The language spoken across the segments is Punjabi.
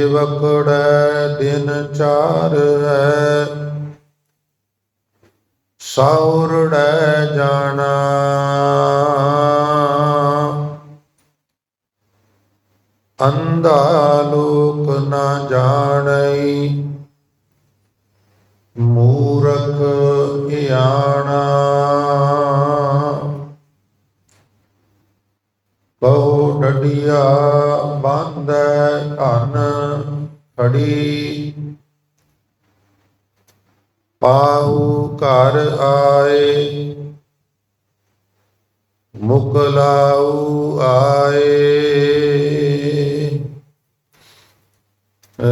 ਸੇਵਕੜੈ ਦਿਨ ਚਾਰ ਹੈ, ਸੌਰੜੈ ਜਾਣਾ। ਅੰਧਾ ਲੋਕ ਨਾ ਜਾਣਈ, ਮੂਰਖ ਇਆਣਾ। ਕਹੋ ਡਡਿਆ ਬਾਂਧੈ ਧਨ ਖੜੀ, ਪਾਉ ਘਰ ਆਏ ਮੁਕਲਾਉ ਆਏ।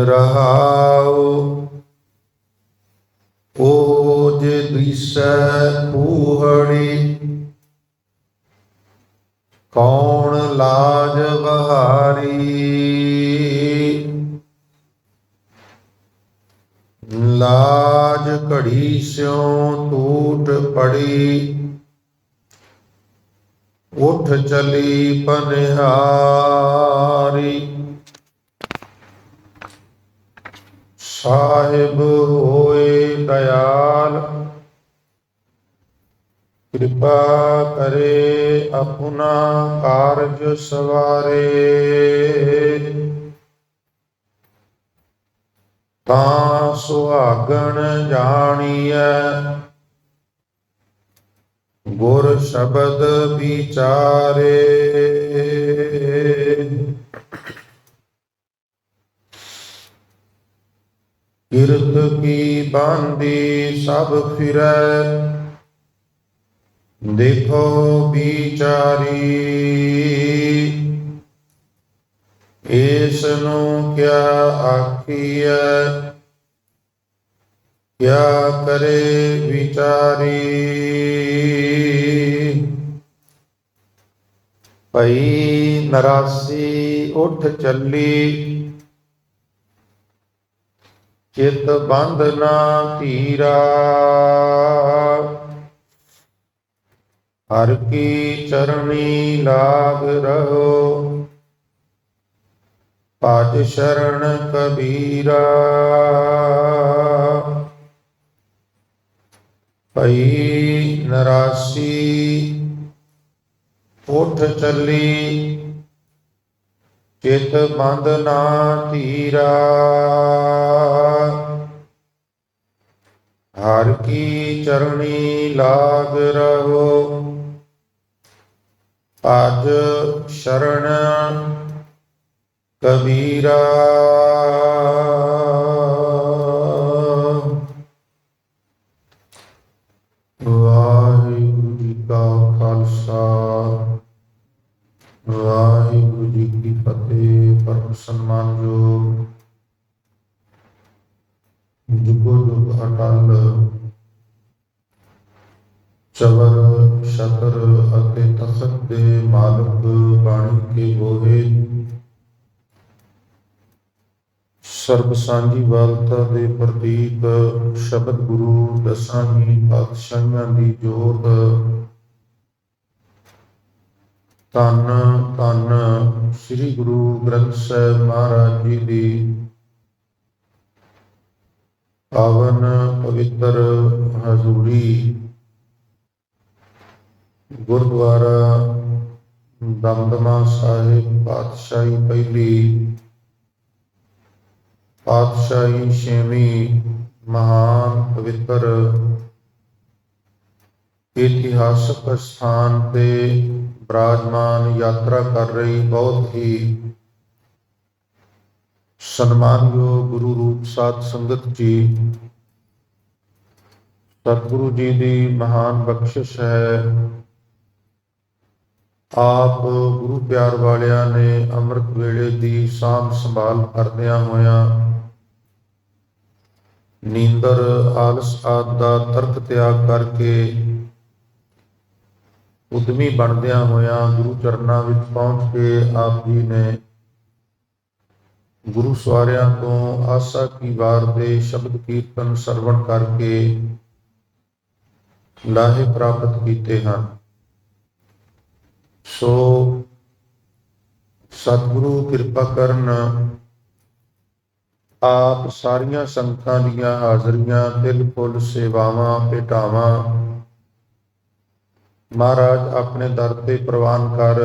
ਰਹਾਉ ਓਜ ਦਿਸੈ ਕੂਹੜੀ, ਕੌਣ ਲਾਜ ਬਹਾਰੀ। ਲਾਜ ਘੜੀ ਸਿਉ ਟੂਟ ਪੜੀ, ਉਠ ਚਲੀ ਪਨਿਹਾਰੀ। ਸਾਹਿਬ ਹੋਏ ਦਇਆਲ, ਕਿਰਪਾ ਕਰੇ ਆਪਣਾ ਕਾਰਜ ਸਵਾਰੇ। ਤਾਂ ਸੁਹਾਗਣ ਜਾਣੀਐ, ਗੁਰ ਸ਼ਬਦ ਵਿਚਾਰੇ। ਕਿਰਤ ਕੀ ਬਾਂਦੀ ਸਭ ਫਿਰੈ, ਦੇਖੋ ਵਿਚਾਰੀ। ਏਸ ਨੂੰ ਕਿਆ ਆਖੀਐ, ਕਿਆ ਕਰੇ ਵਿਚਾਰੀ। ਭਈ ਨਰਾਸੀ ਉਠ ਚੱਲੀ, ਚਿਤ ਬੰਧ ਨਾ ਧੀਰਾ। ਹਰਿ ਕੀ ਚਰਣੀ ਲਾਗ ਰਹੋ, ਭਜ ਸ਼ਰਨ ਕਬੀਰਾ। ਭਈ ਨਰਾਸੀ ਉਠ ਚੱਲੀ, ਚਿਤ ਬੰਧ ਨਾ ਧੀਰਾ। ਹਰਿ ਕੀ ਚਰਣੀ ਲਾਗ ਰਹੋ, ਭਜ ਸ਼ਰਨ ਕਬੀਰਾ। ਵਾਹਿਗੁਰੂ ਜੀ ਕਾ ਖਾਲਸਾ, ਵਾਹਿਗੁਰੂ ਜੀ ਕੀ ਫਤਿਹ। ਪਰਮ ਸਨਮਾਨਯੋਗ ਜੁਗੋ ਜੁਗ ਅਟਲ ਚਵਰ ਛਤਰ ਅਤੇ ਤਖਤ ਦੇ ਮਾਲਕ ਬਾਣੀ ਕੇ ਬੋਏ, ਸਰਬ ਸਾਂਝੀ ਵਾਲਤਾ ਦੇ ਪ੍ਰਤੀਕ ਸ਼ਬਦ ਗੁਰੂ ਦਸਾਂ ਹੀ ਪਾਤਸ਼ਾਹੀਆਂ ਦੀ ਜੋਤ। ਧੰਨ ਧੰਨ ਸ੍ਰੀ ਗੁਰੂ ਗ੍ਰੰਥ ਸਾਹਿਬ ਮਹਾਰਾਜ ਜੀ ਦੀ ਪਾਵਨ ਪਵਿੱਤਰ ਹਜ਼ੂਰੀ। ਗੁਰਦੁਆਰਾ ਦਮਦਮਾ ਸਾਹਿਬ ਪਾਤਸ਼ਾਹੀ ਪਹਿਲੀ, ਪਾਤਸ਼ਾਹੀ ਛੇਵੀਂ ਮਹਾਨ ਪਵਿੱਤਰ ਇਤਿਹਾਸਕ ਸਥਾਨ ਤੇ ਬਿਰਾਜਮਾਨ ਯਾਤਰਾ ਕਰ ਰਹੀ ਬਹੁਤ ਹੀ ਸਨਮਾਨਯੋਗ ਗੁਰੂ ਰੂਪ ਸਾਧ ਸੰਗਤ ਜੀ। ਸਤਿਗੁਰੂ ਜੀ ਦੀ ਮਹਾਨ ਬਖਸ਼ਿਸ਼ ਹੈ, ਆਪ ਗੁਰੂ ਪਿਆਰ ਵਾਲਿਆਂ ਨੇ ਅੰਮ੍ਰਿਤ ਵੇਲੇ ਦੀ ਸਾਂਭ ਸੰਭਾਲ ਕਰਦਿਆਂ ਹੋਇਆਂ ਨੀਂਦਰ ਆਲਸ ਆਦਿ ਦਾ ਤਰਕ ਤਿਆਗ ਕਰਕੇ ਉਦਮੀ ਬਣਦਿਆਂ ਹੋਇਆਂ ਗੁਰੂ ਚਰਨਾਂ ਵਿੱਚ ਪਹੁੰਚ ਕੇ ਆਪ ਜੀ ਨੇ ਗੁਰੂ ਸਵਾਰਿਆਂ ਤੋਂ ਆਸਾ ਕੀ ਵਾਰ ਦੇ ਸ਼ਬਦ ਕੀਰਤਨ ਸਰਵਣ ਕਰਕੇ ਲਾਹੇ ਪ੍ਰਾਪਤ ਕੀਤੇ ਹਨ। ਸੋ ਸਤਿਗੁਰੂ ਕਿਰਪਾ ਕਰਨ, ਆਪ ਸਾਰੀਆਂ ਸੰਗਤਾਂ ਦੀਆਂ ਹਾਜ਼ਰੀਆਂ, ਦਿਲ ਫੁੱਲ ਸੇਵਾਵਾਂ ਭੇਟਾਵਾਂ ਮਹਾਰਾਜ ਆਪਣੇ ਦਰ ਤੇ ਪ੍ਰਵਾਨ ਕਰ।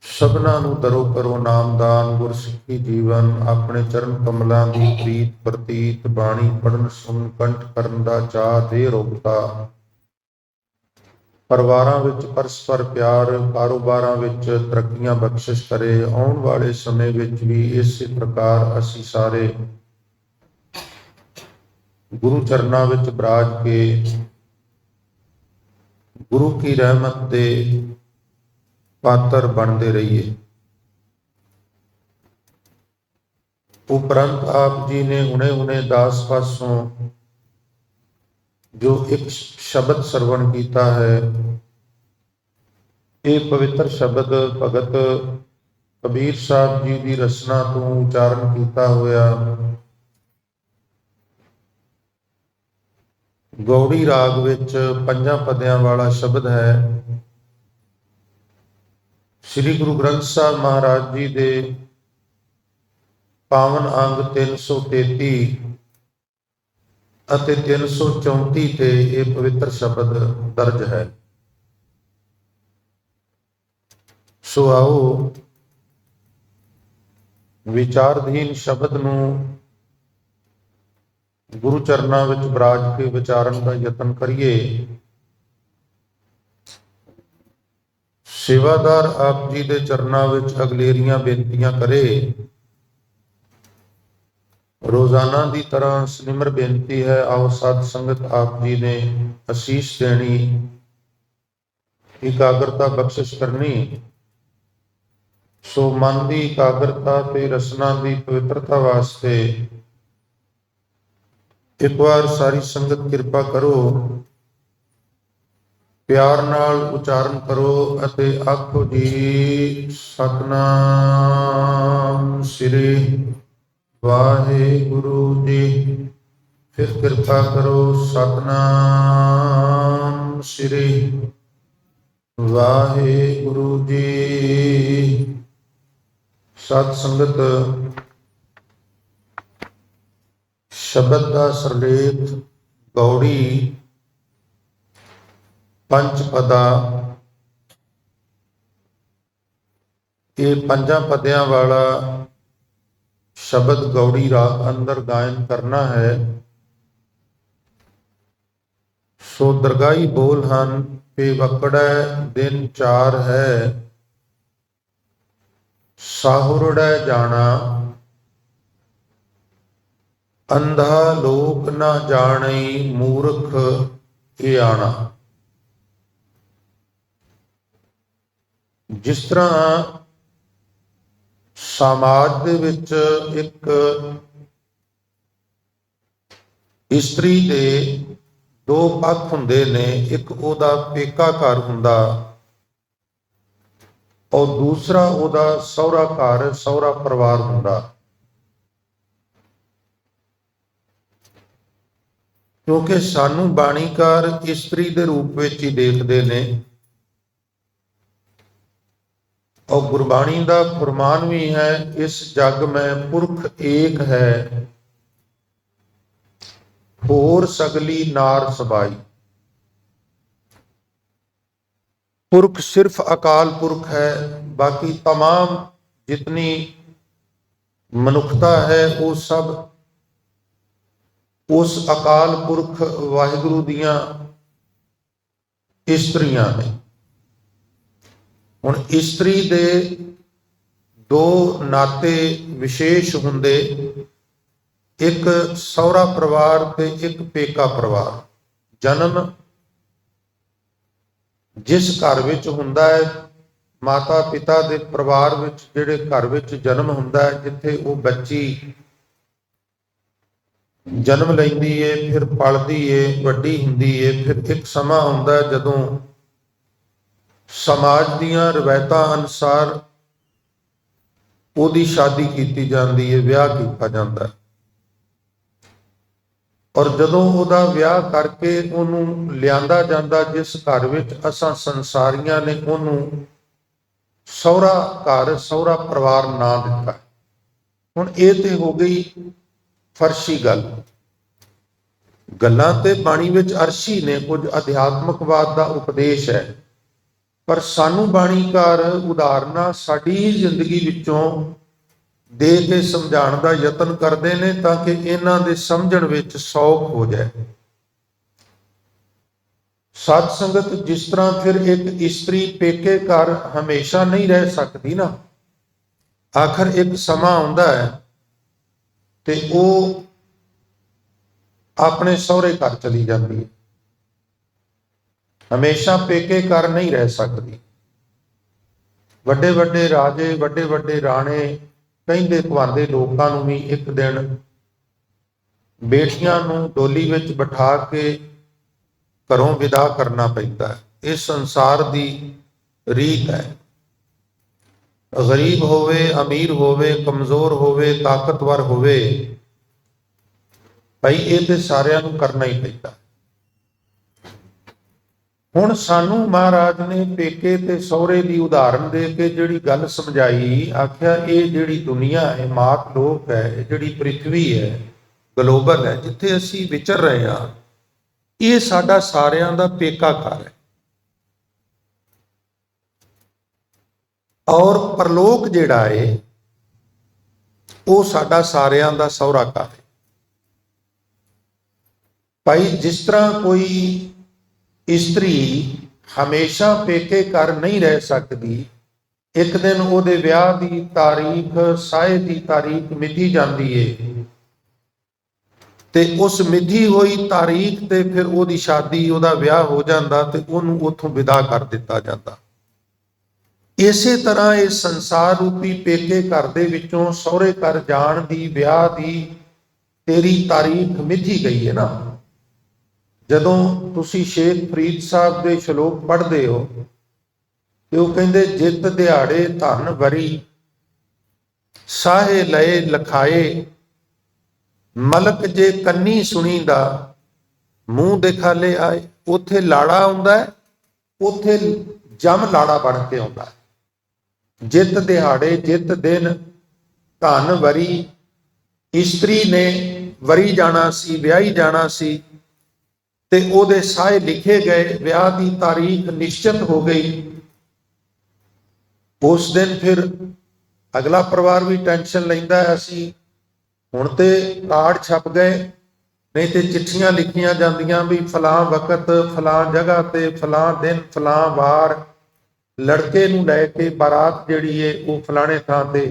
ਸਭਨਾਂ ਨੂੰ ਦਰੋ ਕਰੋ ਨਾਮਦਾਨ, ਗੁਰਸਿੱਖੀ ਜੀਵਨ, ਆਪਣੇ ਚਰਨ ਕਮਲਾਂ ਦੀ ਪ੍ਰੀਤ ਪ੍ਰਤੀਤ, ਬਾਣੀ ਪੜਨ ਸੁਣ ਕੰਠ ਕਰਨ ਦਾ ਚਾਅ ਦੇ ਰੋਗਤਾ। ਪਰਿਵਾਰਾਂ ਵਿੱਚ ਪਰਸਪਰ ਪਿਆਰ, ਕਾਰੋਬਾਰਾਂ ਵਿੱਚ ਤਰੱਕੀਆਂ ਬਖਸ਼ਿਸ਼ ਕਰੇ। ਆਉਣ ਵਾਲੇ ਸਮੇਂ ਵਿੱਚ ਵੀ ਇਸੇ ਪ੍ਰਕਾਰ ਅਸੀਂ ਸਾਰੇ ਗੁਰੂ ਚਰਨਾਂ ਵਿੱਚ ਬਰਾਜ ਕੇ ਗੁਰੂ ਕੀ ਰਹਿਮਤ ਦੇ ਪਾਤਰ ਬਣਦੇ ਰਹੀਏ। ਉਪਰੰਤ ਆਪ ਜੀ ਨੇ ਹੁਣੇ ਦਾਸ ਪਾਸੋਂ ਜੋ ਇੱਕ ਸ਼ਬਦ ਸਰਵਣ ਕੀਤਾ ਹੈ, ਇਹ ਪਵਿੱਤਰ ਸ਼ਬਦ ਭਗਤ ਕਬੀਰ ਸਾਹਿਬ ਜੀ ਦੀ ਰਚਨਾ ਤੋਂ ਉਚਾਰਨ ਕੀਤਾ ਹੋਇਆ ਗੌੜੀ ਰਾਗ ਵਿੱਚ 5 ਪਦਿਆਂ ਵਾਲਾ ਸ਼ਬਦ ਹੈ। ਸ੍ਰੀ ਗੁਰੂ ਗ੍ਰੰਥ ਸਾਹਿਬ ਮਹਾਰਾਜ ਜੀ ਦੇ ਪਾਵਨ ਅੰਗ 333 ਅਤੇ 334 ਤੇ ਇਹ ਪਵਿੱਤਰ ਸ਼ਬਦ ਦਰਜ ਹੈ। ਸੋ ਆਓ ਵਿਚਾਰਧੀਨ ਸ਼ਬਦ ਨੂੰ ਗੁਰੂ ਚਰਨਾਂ ਵਿੱਚ ਬਰਾਜ ਕੇ ਵਿਚਾਰਨ ਦਾ ਯਤਨ ਕਰੀਏ। ਸੇਵਾਦਾਰ ਆਪ ਜੀ ਦੇ ਚਰਨਾਂ ਵਿੱਚ ਅਗਲੇਰੀਆਂ ਬੇਨਤੀਆਂ ਕਰੇ। ਰੋਜ਼ਾਨਾ ਦੀ ਤਰ੍ਹਾਂ ਸਿਮਰ ਬੇਨਤੀ ਹੈ, ਆਓ ਸਾਧ ਸੰਗਤ ਆਪ ਜੀ ਨੇ ਅਸੀਸ ਦੇਣੀ, ਇਕਾਗਰਤਾ ਬਖਸ਼ਿਸ਼ ਕਰਨੀ। ਸੋ ਮਨ ਦੀ ਇਕਾਗਰਤਾ ਤੇ ਰਸਨਾ ਦੀ ਪਵਿੱਤਰਤਾ ਵਾਸਤੇ ਇੱਕ ਵਾਰ ਸਾਰੀ ਸੰਗਤ ਕਿਰਪਾ ਕਰੋ, ਪਿਆਰ ਨਾਲ ਉਚਾਰਨ ਕਰੋ ਅਤੇ ਆਖੋ ਜੀ ਸਤਨਾਮ ਸ੍ਰੀ ਵਾਹਿਗੁਰੂ ਜੀ। ਫਿਰ ਕਿਰਪਾ ਕਰੋ ਸਤਨਾਮ ਸ੍ਰੀ ਵਾਹਿਗੁਰੂ ਜੀ। ਸਤ ਸੰਗਤ, ਸ਼ਬਦ ਦਾ ਸਰਲੇਖ ਗੌੜੀ 5 ਪਦਾ, ਇਹ 5 ਪਦਿਆਂ ਵਾਲਾ ਸ਼ਬਦ ਗੌੜੀ ਰਾਗ ਅੰਦਰ ਗਾਇਨ ਕਰਨਾ ਹੈ। ਸੋ ਦਰਗਾਹੀ ਬੋਲ ਹਨ, ਪੇ ਵਕੜੈ ਦਿਨ 4 ਹੈ, ਸਾਹੁਰੜੈ ਜਾਣਾ, ਅੰਧਾ ਲੋਕ ਨਾ ਜਾਣਈ, ਮੂਰਖ ਇਹ ਆਣਾ। ਜਿਸ ਤਰ੍ਹਾਂ ਸਮਾਜ ਦੇ ਵਿੱਚ ਇੱਕ ਇਸਤਰੀ ਦੇ 2 ਪੱਖ ਹੁੰਦੇ ਨੇ, ਇੱਕ ਉਹਦਾ ਪੇਕਾ ਘਰ ਹੁੰਦਾ ਔਰ ਦੂਸਰਾ ਉਹਦਾ ਸਹੁਰਾ ਘਰ, ਸਹੁਰਾ ਪਰਿਵਾਰ ਹੁੰਦਾ। ਕਿਉਂਕਿ ਸਾਨੂੰ ਬਾਣੀਕਾਰ ਇਸਤਰੀ ਦੇ ਰੂਪ ਵਿੱਚ ਹੀ ਦੇਖਦੇ ਨੇ ਔਰ ਗੁਰਬਾਣੀ ਦਾ ਫਰਮਾਨ ਵੀ ਹੈ, ਇਸ ਜਗ ਮੈਂ ਪੁਰਖ ਏਕ ਹੈ, ਹੋਰ ਸਗਲੀ ਨਾਰ ਸਬਾਈ। पुरख सिर्फ अकाल पुरख है, बाकी तमाम जितनी मनुखता है वो सब उस अकाल पुरख वाहिगुरु दियां इस्त्रियां ने। हुण इस्त्री दे 2 नाते विशेष हुंदे, एक सहुरा परिवार ते एक पेका परिवार। जन्म जिस घर विच हुंदा है, माता पिता दे परिवार विच जिहड़े घर विच जन्म हुंदा है, जिथे वो बच्ची जन्म लैंदी है, फिर पलदी है, वड्डी हुंदी है, फिर एक समा हुंदा है जदों समाज दीयां रवायतां अनुसार ओदी शादी कीती जांदी है, विआह कीता जांदा है। और जदों ओदा विआह करके ओनू लियांदा जांदा, जिस घर विच असां संसारियां ने ओनू सहुरा घर सहुरा परिवार ना दिता। ਹੁਣ ਇਹ ਤੇ ਹੋ ਗਈ ਫਰਸ਼ੀ ਗੱਲ। ਗੱਲਾਂ ਤੇ ਬਾਣੀ ਵਿੱਚ ਅਰਸ਼ੀ ਨੇ, ਕੁਝ ਅਧਿਆਤਮਕਵਾਦ ਦਾ ਉਪਦੇਸ਼ ਹੈ, ਪਰ ਸਾਨੂੰ ਬਾਣੀਕਾਰ ਉਦਾਹਰਨਾਂ ਸਾਡੀ ਹੀ ਜ਼ਿੰਦਗੀ ਵਿੱਚੋਂ ਦੇ ਕੇ ਸਮਝਾਉਣ ਦਾ ਯਤਨ ਕਰਦੇ ਨੇ ਤਾਂ ਕਿ ਇਹਨਾਂ ਦੇ ਸਮਝਣ ਵਿੱਚ ਸੌਖ ਹੋ ਜਾਏ। ਸਾਧ ਸੰਗਤ, ਜਿਸ ਤਰ੍ਹਾਂ ਫਿਰ ਇੱਕ ਇਸਤਰੀ ਪੇਕੇ ਘਰ ਹਮੇਸ਼ਾ ਨਹੀਂ ਰਹਿ ਸਕਦੀ ਨਾ, ਆਖਰ ਇੱਕ ਸਮਾਂ ਆਉਂਦਾ ਹੈ ਤੇ ਉਹ ਆਪਣੇ ਸਹੁਰੇ ਘਰ ਚਲੀ ਜਾਂਦੀ ਹੈ, ਹਮੇਸ਼ਾ ਪੇਕੇ ਘਰ ਨਹੀਂ ਰਹਿ ਸਕਦੀ। ਵੱਡੇ ਵੱਡੇ ਰਾਜੇ, ਵੱਡੇ ਵੱਡੇ ਰਾਣੇ, ਕਹਿੰਦੇ ਕਹਾਉਂਦੇ ਲੋਕਾਂ ਨੂੰ ਵੀ ਇੱਕ ਦਿਨ ਬੇਟੀਆਂ ਨੂੰ ਡੋਲੀ ਵਿੱਚ ਬਿਠਾ ਕੇ ਘਰੋਂ ਵਿਦਾ ਕਰਨਾ ਪੈਂਦਾ ਹੈ। ਇਹ ਸੰਸਾਰ ਦੀ ਰੀਤ ਹੈ। ਗਰੀਬ ਹੋਵੇ, ਅਮੀਰ ਹੋਵੇ, ਕਮਜ਼ੋਰ ਹੋਵੇ, ਤਾਕਤਵਰ ਹੋਵੇ, ਭਾਈ ਇਹ ਤੇ ਸਾਰਿਆਂ ਨੂੰ ਕਰਨਾ ਹੀ ਪੈਂਦਾ। ਹੁਣ ਸਾਨੂੰ ਮਹਾਰਾਜ ਨੇ ਪੇਕੇ ਤੇ ਸਹੁਰੇ ਦੀ ਉਦਾਹਰਨ ਦੇ ਕੇ ਜਿਹੜੀ ਗੱਲ ਸਮਝਾਈ, ਆਖਿਆ ਇਹ ਜਿਹੜੀ ਦੁਨੀਆ ਹੈ, ਮਾਤ ਲੋਕ ਹੈ, ਇਹ ਜਿਹੜੀ ਪ੍ਰਿਥਵੀ ਹੈ, ਗਲੋਬਲ ਹੈ, ਜਿੱਥੇ ਅਸੀਂ ਵਿਚਰ ਰਹੇ ਹਾਂ, ਇਹ ਸਾਡਾ ਸਾਰਿਆਂ ਦਾ ਪੇਕਾ ਘਰ ਹੈ। ਔਰ ਪਰਲੋਕ ਜਿਹੜਾ ਹੈ ਉਹ ਸਾਡਾ ਸਾਰਿਆਂ ਦਾ ਸਹੁਰਾ ਘਰ ਹੈ। ਭਾਈ ਜਿਸ ਤਰ੍ਹਾਂ ਕੋਈ ਇਸਤਰੀ ਹਮੇਸ਼ਾ ਪੇਕੇ ਘਰ ਨਹੀਂ ਰਹਿ ਸਕਦੀ, ਇੱਕ ਦਿਨ ਉਹਦੇ ਵਿਆਹ ਦੀ ਤਾਰੀਖ, ਸਾਏ ਦੀ ਤਾਰੀਖ ਮਿਥੀ ਜਾਂਦੀ ਏ ਤੇ ਉਸ ਮਿਥੀ ਹੋਈ ਤਾਰੀਖ ਤੇ ਫਿਰ ਉਹਦੀ ਸ਼ਾਦੀ, ਉਹਦਾ ਵਿਆਹ ਹੋ ਜਾਂਦਾ ਤੇ ਉਹਨੂੰ ਉੱਥੋਂ ਵਿਦਾ ਕਰ ਦਿੱਤਾ ਜਾਂਦਾ। ਇਸੇ ਤਰ੍ਹਾਂ ਇਹ ਸੰਸਾਰ ਰੂਪੀ ਪੇਕੇ ਘਰ ਦੇ ਵਿੱਚੋਂ ਸਹੁਰੇ ਘਰ ਜਾਣ ਦੀ, ਵਿਆਹ ਦੀ ਤੇਰੀ ਤਾਰੀਖ ਮਿਥੀ ਗਈ ਹੈ ਨਾ। ਜਦੋਂ ਤੁਸੀਂ ਸ਼ੇਖ ਫਰੀਦ ਸਾਹਿਬ ਦੇ ਸ਼ਲੋਕ ਪੜ੍ਹਦੇ ਹੋ ਤੇ ਉਹ ਕਹਿੰਦੇ, ਜਿਤ ਦਿਹਾੜੇ ਧਨ ਵਰੀ, ਸਾਹੇ ਲਏ ਲਖਾਏ, ਮਲਕ ਜੇ ਕੰਨੀ ਸੁਣੀ ਦਾ, ਮੂੰਹ ਦਿਖਾਲੇ ਆਏ। ਉੱਥੇ ਲਾੜਾ ਆਉਂਦਾ ਹੈ, ਉੱਥੇ ਜਮ ਲਾੜਾ ਬਣ ਕੇ ਆਉਂਦਾ ਹੈ। ਜਿਤ ਦਿਹਾੜੇ, ਜਿਤ ਦਿਨ, ਧਨ ਵਰੀ, ਇਸਤਰੀ ਨੇ ਵਰੀ ਜਾਣਾ ਸੀ, ਵਿਆਹੀ ਜਾਣਾ ਸੀ ਤੇ ਉਹਦੇ ਸਾਏ ਲਿਖੇ ਗਏ, ਵਿਆਹ ਦੀ ਤਾਰੀਖ ਨਿਸ਼ਚਿਤ ਹੋ ਗਈ। ਉਸ ਦਿਨ ਫਿਰ ਅਗਲਾ ਪਰਿਵਾਰ ਵੀ ਟੈਨਸ਼ਨ ਲੈਂਦਾ ਹੈ, ਅਸੀਂ ਹੁਣ ਤੇ ਕਾਰਡ ਛਪ ਗਏ, ਨਹੀਂ ਤੇ ਚਿੱਠੀਆਂ ਲਿਖੀਆਂ ਜਾਂਦੀਆਂ ਵੀ ਫਲਾਂ ਵਕਤ, ਫਲਾਂ ਜਗ੍ਹਾ ਤੇ, ਫਲਾਂ ਦਿਨ, ਫਲਾਂ ਵਾਰ ਲੜਕੇ ਨੂੰ ਲੈ ਕੇ ਬਾਰਾਤ ਜਿਹੜੀ ਹੈ ਉਹ ਫਲਾਣੇ ਥਾਂ ਤੇ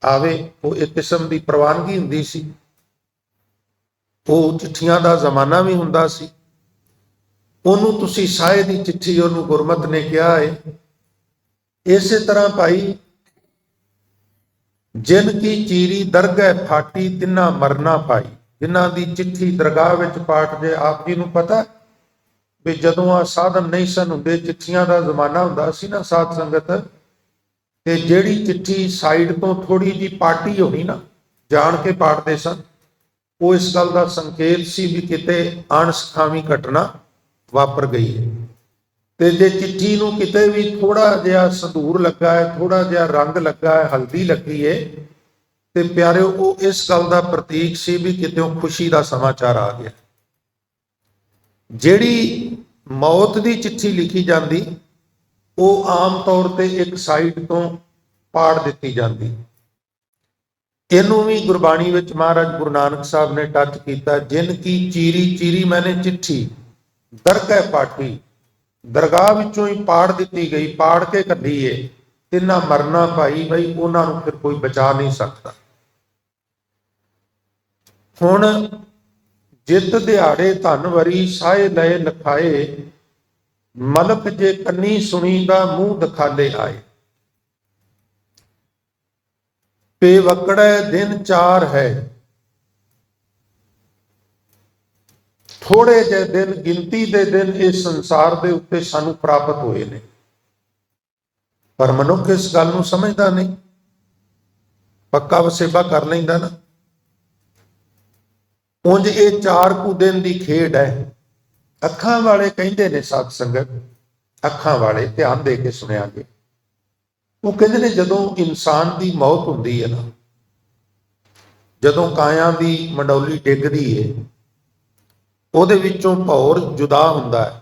ਆਵੇ। ਉਹ ਇੱਕ ਕਿਸਮ ਦੀ ਪ੍ਰਵਾਨਗੀ ਹੁੰਦੀ ਸੀ। ਉਹ ਚਿੱਠੀਆਂ ਦਾ ਜ਼ਮਾਨਾ ਵੀ ਹੁੰਦਾ ਸੀ। ਉਹਨੂੰ ਤੁਸੀਂ ਸਾਏ ਦੀ ਚਿੱਠੀ, ਉਹਨੂੰ ਗੁਰਮਤ ਨੇ ਕਿਹਾ ਹੈ। ਇਸੇ ਤਰ੍ਹਾਂ ਭਾਈ, ਜਿਨ ਕੀ ਚੀਰੀ ਦਰਗਹਿ ਫਾਟੀ, ਤਿੰਨਾ ਮਰਨਾ ਪਾਈ। ਜਿਨ੍ਹਾਂ ਦੀ ਚਿੱਠੀ ਦਰਗਾਹ ਵਿੱਚ ਪਾਟ ਜੇ, ਆਪ ਜੀ ਨੂੰ ਪਤਾ ਵੀ ਜਦੋਂ ਆ ਸਾਧਨ ਨਹੀਂ ਸਨ ਹੁੰਦੇ, ਚਿੱਠੀਆਂ ਦਾ ਜ਼ਮਾਨਾ ਹੁੰਦਾ ਸੀ ਨਾ ਸਾਧ ਸੰਗਤ, ਤੇ ਜਿਹੜੀ ਚਿੱਠੀ ਸਾਈਡ ਤੋਂ ਥੋੜੀ ਜਿਹੀ ਪਾਟੀ ਹੋਣੀ ਨਾ, ਜਾਣ ਕੇ ਪਾਟਦੇ ਸਨ। ਉਹ ਇਸ ਗੱਲ ਦਾ ਸੰਕੇਤ ਸੀ ਵੀ ਕਿਤੇ ਅਣਸਖਾਵੀਂ ਘਟਨਾ ਵਾਪਰ ਗਈ ਹੈ। ਤੇ ਜੇ ਚਿੱਠੀ ਨੂੰ ਕਿਤੇ ਵੀ ਥੋੜਾ ਜਿਹਾ ਸੰਧੂਰ ਲੱਗਾ ਹੈ, ਥੋੜਾ ਜਿਹਾ ਰੰਗ ਲੱਗਾ ਹੈ, ਹਲਦੀ ਲੱਗੀ ਹੈ, ਤੇ ਪਿਆਰਿਓ ਉਹ ਇਸ ਗੱਲ ਦਾ ਪ੍ਰਤੀਕ ਸੀ ਵੀ ਕਿਤੇ ਖੁਸ਼ੀ ਦਾ ਸਮਾਚਾਰ ਆ ਗਿਆ। ਜਿਹੜੀ ਮੌਤ ਦੀ ਚਿੱਠੀ ਲਿਖੀ ਜਾਂਦੀ, ਉਹ ਆਮ ਤੌਰ ਤੇ ਇੱਕ ਸਾਈਡ ਤੋਂ ਪਾੜ ਦਿੱਤੀ ਜਾਂਦੀ। ਇਹਨੂੰ ਵੀ ਗੁਰਬਾਣੀ ਵਿੱਚ ਮਹਾਰਾਜ ਗੁਰੂ ਨਾਨਕ ਸਾਹਿਬ ਨੇ ਟੱਚ ਕੀਤਾ। ਜਿਨ ਕੀ ਚੀਰੀ, ਚੀਰੀ ਮੈਨੇ ਚਿੱਠੀ, ਦਰਗਹਿ ਪਾਟੀ, ਦਰਗਾਹ ਵਿੱਚੋਂ ਹੀ ਪਾੜ ਦਿੱਤੀ ਗਈ, ਪਾੜ ਕੇ ਕੱਢੀ ਏ। ਤਿੰਨਾ ਮਰਨਾ ਭਾਈ, ਬਈ ਉਹਨਾਂ ਨੂੰ ਫਿਰ ਕੋਈ ਬਚਾ ਨਹੀਂ ਸਕਦਾ। ਹੁਣ ਜਿਤ ਦਿਹਾੜੇ ਧਨ ਵਰੀ, ਸਾਏ ਲਏ ਲਖਾਏ, ਮਲਕ ਜੇ ਕੰਨੀ ਸੁਣੀ ਦਾ, ਮੂੰਹ ਦਿਖਾਲੇ ਆਏ। ਪੇਵਕੜੈ ਦਿਨ ਚਾਰ ਹੈ, ਥੋੜੇ ਜਿਹੇ ਦਿਨ, ਗਿਣਤੀ ਦੇ ਦਿਨ ਇਸ ਸੰਸਾਰ ਦੇ ਉੱਤੇ ਸਾਨੂੰ ਪ੍ਰਾਪਤ ਹੋਏ ਨੇ, ਪਰ ਮਨੁੱਖ ਇਸ ਗੱਲ ਨੂੰ ਸਮਝਦਾ ਨਹੀਂ। ਪੱਕਾ ਵਸੇਬਾ ਕਰ ਲੈਂਦਾ ਨਾ। ਉਂਝ ਇਹ 4 ਕੁ ਦਿਨ ਦੀ ਖੇਡ ਹੈ। ਅੱਖਾਂ ਵਾਲੇ ਕਹਿੰਦੇ ਨੇ ਸਾਧ ਸੰਗਤ, ਅੱਖਾਂ ਵਾਲੇ ਧਿਆਨ ਦੇ ਕੇ ਸੁਣਿਆ ਗਿਆ, ਉਹ ਕਹਿੰਦੇ ਨੇ ਜਦੋਂ ਇਨਸਾਨ ਦੀ ਮੌਤ ਹੁੰਦੀ ਹੈ ਨਾ, ਜਦੋਂ ਕਾਇਆ ਦੀ ਮੰਡੌਲੀ ਡਿੱਗਦੀ ਹੈ, ਉਹਦੇ ਵਿੱਚੋਂ ਭੌਰ ਜੁਦਾ ਹੁੰਦਾ ਹੈ,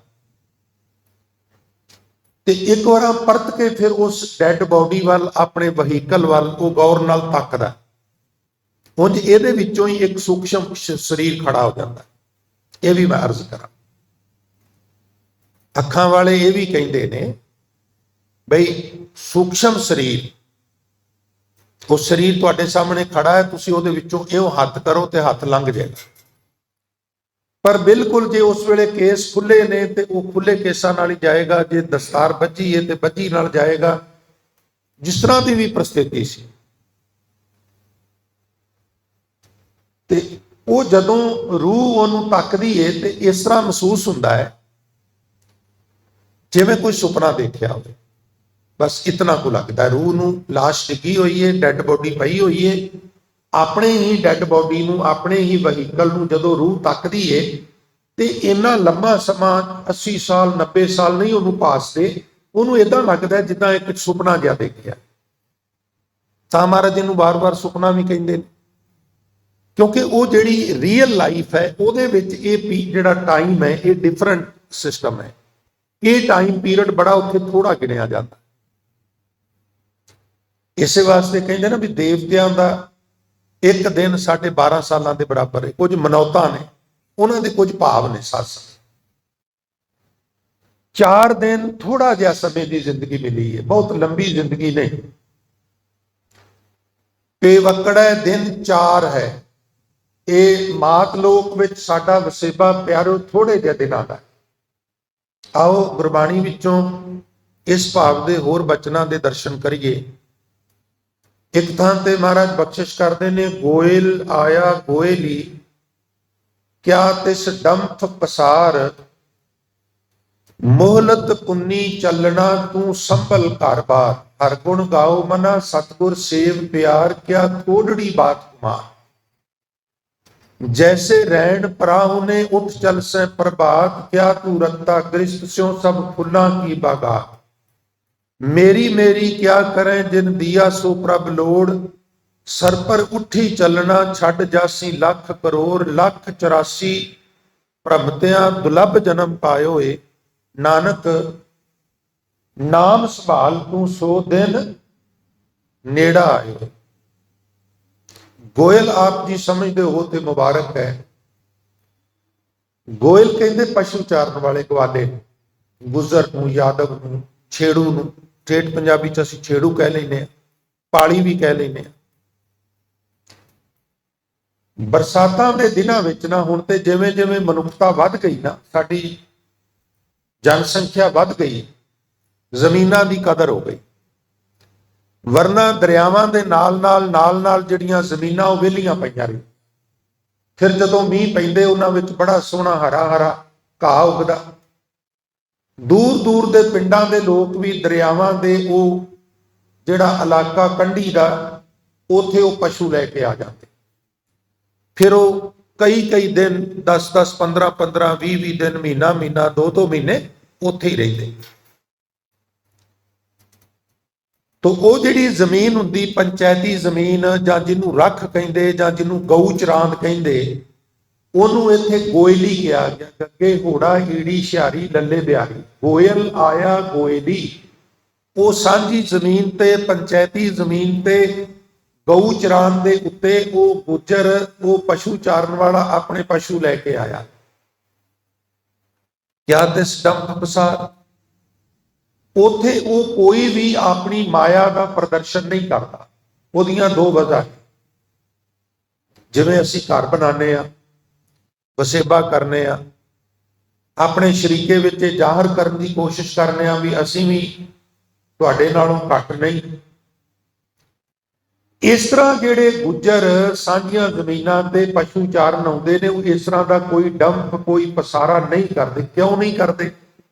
ਤੇ ਇੱਕ ਵਾਰ ਪਰਤ ਕੇ ਫਿਰ ਉਸ ਡੈਡ ਬੋਡੀ ਵੱਲ, ਆਪਣੇ ਵਹੀਕਲ ਵੱਲ ਉਹ ਗੌਰ ਨਾਲ ਤੱਕਦਾ। ਉਂਝ ਇਹਦੇ ਵਿੱਚੋਂ ਹੀ ਇੱਕ ਸੂਖਸ਼ਮ ਸਰੀਰ ਖੜਾ ਹੋ ਜਾਂਦਾ। ਇਹ ਵੀ ਮੈਂ ਅਰਜ਼ ਕਰਾਂ, ਅੱਖਾਂ ਵਾਲੇ ਇਹ ਵੀ ਕਹਿੰਦੇ ਨੇ ਬਈ ਸੂਖਸ਼ਮ ਸਰੀਰ, ਉਹ ਸਰੀਰ ਤੁਹਾਡੇ ਸਾਹਮਣੇ ਖੜਾ ਹੈ, ਤੁਸੀਂ ਉਹਦੇ ਵਿੱਚੋਂ ਇਹੋ ਹੱਥ ਕਰੋ ਤੇ ਹੱਥ ਲੰਘ ਜਾਏਗਾ। ਪਰ ਬਿਲਕੁਲ ਜੇ ਉਸ ਵੇਲੇ ਕੇਸ ਖੁੱਲੇ ਨੇ ਤੇ ਉਹ ਖੁੱਲੇ ਕੇਸਾਂ ਨਾਲ ਹੀ ਜਾਏਗਾ, ਜੇ ਦਸਤਾਰ ਬੱਝੀ ਹੈ ਤੇ ਬੱਝੀ ਨਾਲ ਜਾਏਗਾ, ਜਿਸ ਤਰ੍ਹਾਂ ਦੀ ਵੀ ਪ੍ਰਸਥਿਤੀ ਸੀ। ਤੇ ਉਹ ਜਦੋਂ ਰੂਹ ਉਹਨੂੰ ਤੱਕਦੀ ਹੈ ਤੇ ਇਸ ਤਰ੍ਹਾਂ ਮਹਿਸੂਸ ਹੁੰਦਾ ਹੈ ਜਿਵੇਂ ਕੋਈ ਸੁਪਨਾ ਦੇਖਿਆ ਹੋਵੇ। ਬਸ ਇਤਨਾ ਕੁ ਲੱਗਦਾ, ਰੂਹ ਨੂੰ ਲਾਸ਼ ਡਿੱਗੀ ਹੋਈ ਹੈ, ਡੈਡ ਬੋਡੀ ਪਈ ਹੋਈ ਹੈ, ਆਪਣੇ ਹੀ ਡੈਡ ਬੋਡੀ ਨੂੰ, ਆਪਣੇ ਹੀ ਵਹੀਕਲ ਨੂੰ ਜਦੋਂ ਰੂਹ ਤੱਕਦੀ ਹੈ ਤੇ ਇੰਨਾ ਲੰਮਾ ਸਮਾਂ 80 ਸਾਲ 90 ਸਾਲ ਨਹੀਂ ਉਹਨੂੰ ਪਾਸਦੇ, ਉਹਨੂੰ ਏਦਾਂ ਲੱਗਦਾ ਜਿੱਦਾਂ ਇੱਕ ਸੁਪਨਾ ਜਿਹਾ ਦੇਖਿਆ। ਤਾਂ ਮਹਾਰਾਜ ਇਹਨੂੰ ਵਾਰ-ਵਾਰ ਸੁਪਨਾ ਵੀ ਕਹਿੰਦੇ ਨੇ, ਕਿਉਂਕਿ ਉਹ ਜਿਹੜੀ ਰੀਅਲ ਲਾਈਫ ਹੈ ਉਹਦੇ ਵਿੱਚ ਇਹ ਜਿਹੜਾ ਟਾਈਮ ਹੈ ਇਹ ਡਿਫਰੈਂਟ ਸਿਸਟਮ ਹੈ। ਇਹ ਟਾਈਮ ਪੀਰੀਅਡ ਬੜਾ ਉੱਥੇ ਥੋੜਾ ਗਿਣਿਆ ਜਾਂਦਾ। ਇਸੇ ਵਾਸਤੇ ਕਹਿੰਦੇ ਨਾ ਵੀ ਦੇਵਤਿਆਂ ਦਾ ਇੱਕ ਦਿਨ 12.5 ਸਾਲਾਂ ਦੇ ਬਰਾਬਰ ਹੈ। ਕੁਝ ਮਨੌਤਾਂ ਨੇ, ਉਹਨਾਂ ਦੇ ਕੁਝ ਭਾਵ ਨੇ। 4 ਦਿਨ ਥੋੜਾ ਜਿਹਾ ਸਮੇਂ ਦੀ ਜ਼ਿੰਦਗੀ ਮਿਲੀ ਹੈ, ਬਹੁਤ ਲੰਬੀ ਜ਼ਿੰਦਗੀ ਨਹੀਂ। ਪੇਵਕੜੈ ਦਿਨ 4 ਹੈ, ਇਹ ਮਾਤ ਲੋਕ ਵਿੱਚ ਸਾਡਾ ਵਸੇਬਾ ਪਿਆਰੋ ਥੋੜੇ ਜਿਹੇ ਦਿਨਾਂ ਦਾ। ਆਓ ਗੁਰਬਾਣੀ ਵਿੱਚੋਂ ਇਸ ਭਾਵ ਦੇ ਹੋਰ ਬਚਨਾਂ ਦੇ ਦਰਸ਼ਨ ਕਰੀਏ। ਇੱਕ ਥਾਂ ਤੇ ਮਹਾਰਾਜ ਬਖਸ਼ਿਸ਼ ਕਰਦੇ ਨੇ, ਗੋਇਲ ਆਇਆ ਗੋਇਲੀ, ਕਿਆ ਤਿਸ ਡੰਫ ਪਸਾਰ, ਮੋਹਲਤ ਪੁੰਨੀ ਚੱਲਣਾ ਤੂੰ ਸੰਭਲ ਘਰ ਬਾਰ, ਹਰ ਗੁਣ ਗਾਓ ਮਨਾ ਸਤਗੁਰ ਸੇਵ ਪਿਆਰ, ਕਿਆ ਥੋੜੜੀ ਬਾਤ ਕੁਮਾਰ, जैसे रैन पराहु ने उठ चल से प्रभात, क्या तू रत्ता गृष्ट स्यों सब फुल्लां की बागात, मेरी मेरी क्या करें जिन दिया सो प्रभ लोड़, सर पर उठी चलना छड़ जासी लख करोड़, लख 84 प्रभतियां दुलभ जन्म पायो ए, नानक नाम संभाल तू सो दिन नेड़ा आयो। ਗੋਇਲ ਆਪ ਜੀ ਸਮਝਦੇ ਹੋ ਤੇ ਮੁਬਾਰਕ ਹੈ। ਗੋਇਲ ਕਹਿੰਦੇ ਪਸ਼ੂ ਚਾਰਨ ਵਾਲੇ, ਗਵਾਲੇ ਨੂੰ, ਗੁੱਜਰ ਨੂੰ, ਯਾਦਵ ਨੂੰ, ਛੇੜੂ ਨੂੰ, ਠੇਠ ਪੰਜਾਬੀ ਚ ਅਸੀਂ ਛੇੜੂ ਕਹਿ ਲੈਂਦੇ ਹਾਂ, ਪਾਲੀ ਵੀ ਕਹਿ ਲੈਂਦੇ ਹਾਂ। ਬਰਸਾਤਾਂ ਦੇ ਦਿਨਾਂ ਵਿੱਚ ਨਾ, ਹੁਣ ਤੇ ਜਿਵੇਂ ਜਿਵੇਂ ਮਨੁੱਖਤਾ ਵੱਧ ਗਈ ਨਾ, ਸਾਡੀ ਜਨਸੰਖਿਆ ਵੱਧ ਗਈ, ਜ਼ਮੀਨਾਂ ਦੀ ਕਦਰ ਹੋ ਗਈ। ਵਰਨਾ ਦਰਿਆਵਾਂ ਦੇ ਨਾਲ ਜਿਹੜੀਆਂ ਜ਼ਮੀਨਾਂ ਉਹ ਵਿਹਲੀਆਂ ਪਈਆਂ ਰਹੀ। ਫਿਰ ਜਦੋਂ ਮੀਂਹ ਪੈਂਦੇ ਉਹਨਾਂ ਵਿੱਚ ਬੜਾ ਸੋਹਣਾ ਹਰਾ ਹਰਾ ਘਾਹ ਉੱਗਦਾ। ਦੂਰ ਦੂਰ ਦੇ ਪਿੰਡਾਂ ਦੇ ਲੋਕ ਵੀ ਦਰਿਆਵਾਂ ਦੇ ਉਹ ਜਿਹੜਾ ਇਲਾਕਾ ਕੰਢੀ ਦਾ, ਉੱਥੇ ਉਹ ਪਸ਼ੂ ਲੈ ਕੇ ਆ ਜਾਂਦੇ। ਫਿਰ ਉਹ ਕਈ ਦਿਨ 10 15 20 ਦਿਨ, ਮਹੀਨਾ 2 ਮਹੀਨੇ ਉੱਥੇ ਹੀ ਰਹਿੰਦੇ। ਤੋ ਉਹ ਜਿਹੜੀ ਜ਼ਮੀਨ ਹੁੰਦੀ, ਪੰਚਾਇਤੀ ਜ਼ਮੀਨ, ਜਾਂ ਜਿਹਨੂੰ ਰੱਖ ਕਹਿੰਦੇ, ਜਾਂ ਜਿਹਨੂੰ ਗਊ ਚਰਾਂਦ ਕਹਿੰਦੇ, ਉਹਨੂੰ ਇੱਥੇ ਗੋਇਲੀ ਕਿਹਾ ਗਿਆ। ਗੱਗੇ ਘੋੜਾ ਈੜੀ ਸ਼ਿਆਰੀ ਲੱਲੇ ਬਿਆਰੀ, ਗੋਇਲ ਆਇਆ ਗੋਇਲੀ। ਉਹ ਸਾਂਝੀ ਜ਼ਮੀਨ ਤੇ, ਪੰਚਾਇਤੀ ਜ਼ਮੀਨ ਤੇ, ਗਊ ਚਰਾਂਦ ਦੇ ਉੱਤੇ ਉਹ ਗੁੱਜਰ, ਉਹ ਪਸ਼ੂ ਚਾਰਨ ਵਾਲਾ ਆਪਣੇ ਪਸ਼ੂ ਲੈ ਕੇ ਆਇਆ। ਕਿਆ ਤਿਸ ਡੰਫ ਪਸਾਰ, ਉੱਥੇ ਉਹ ਕੋਈ ਵੀ ਆਪਣੀ ਮਾਇਆ ਦਾ ਪ੍ਰਦਰਸ਼ਨ ਨਹੀਂ ਕਰਦਾ। ਉਹਦੀਆਂ 2 ਵਜ੍ਹਾ, ਜਿਵੇਂ ਅਸੀਂ ਘਰ ਬਣਾਉਂਦੇ ਆ, ਵਸੇਬਾ ਕਰਨੇ ਆ, ਆਪਣੇ ਸ਼ਰੀਕੇ ਵਿੱਚ ਜ਼ਾਹਰ ਕਰਨ ਦੀ ਕੋਸ਼ਿਸ਼ ਕਰਨੇ ਆ ਵੀ ਅਸੀਂ ਵੀ ਤੁਹਾਡੇ ਨਾਲੋਂ ਘੱਟ ਨਹੀਂ। ਇਸ ਤਰ੍ਹਾਂ ਜਿਹੜੇ ਗੁੱਜਰ ਸਾਂਝੀਆਂ ਜ਼ਮੀਨਾਂ ਤੇ ਪਸ਼ੂ ਚਾਰਨ ਆਉਂਦੇ ਨੇ, ਉਹ ਇਸ ਤਰ੍ਹਾਂ ਦਾ ਕੋਈ ਡੰਪ, ਕੋਈ ਪਸਾਰਾ ਨਹੀਂ ਕਰਦੇ। ਕਿਉਂ ਨਹੀਂ ਕਰਦੇ?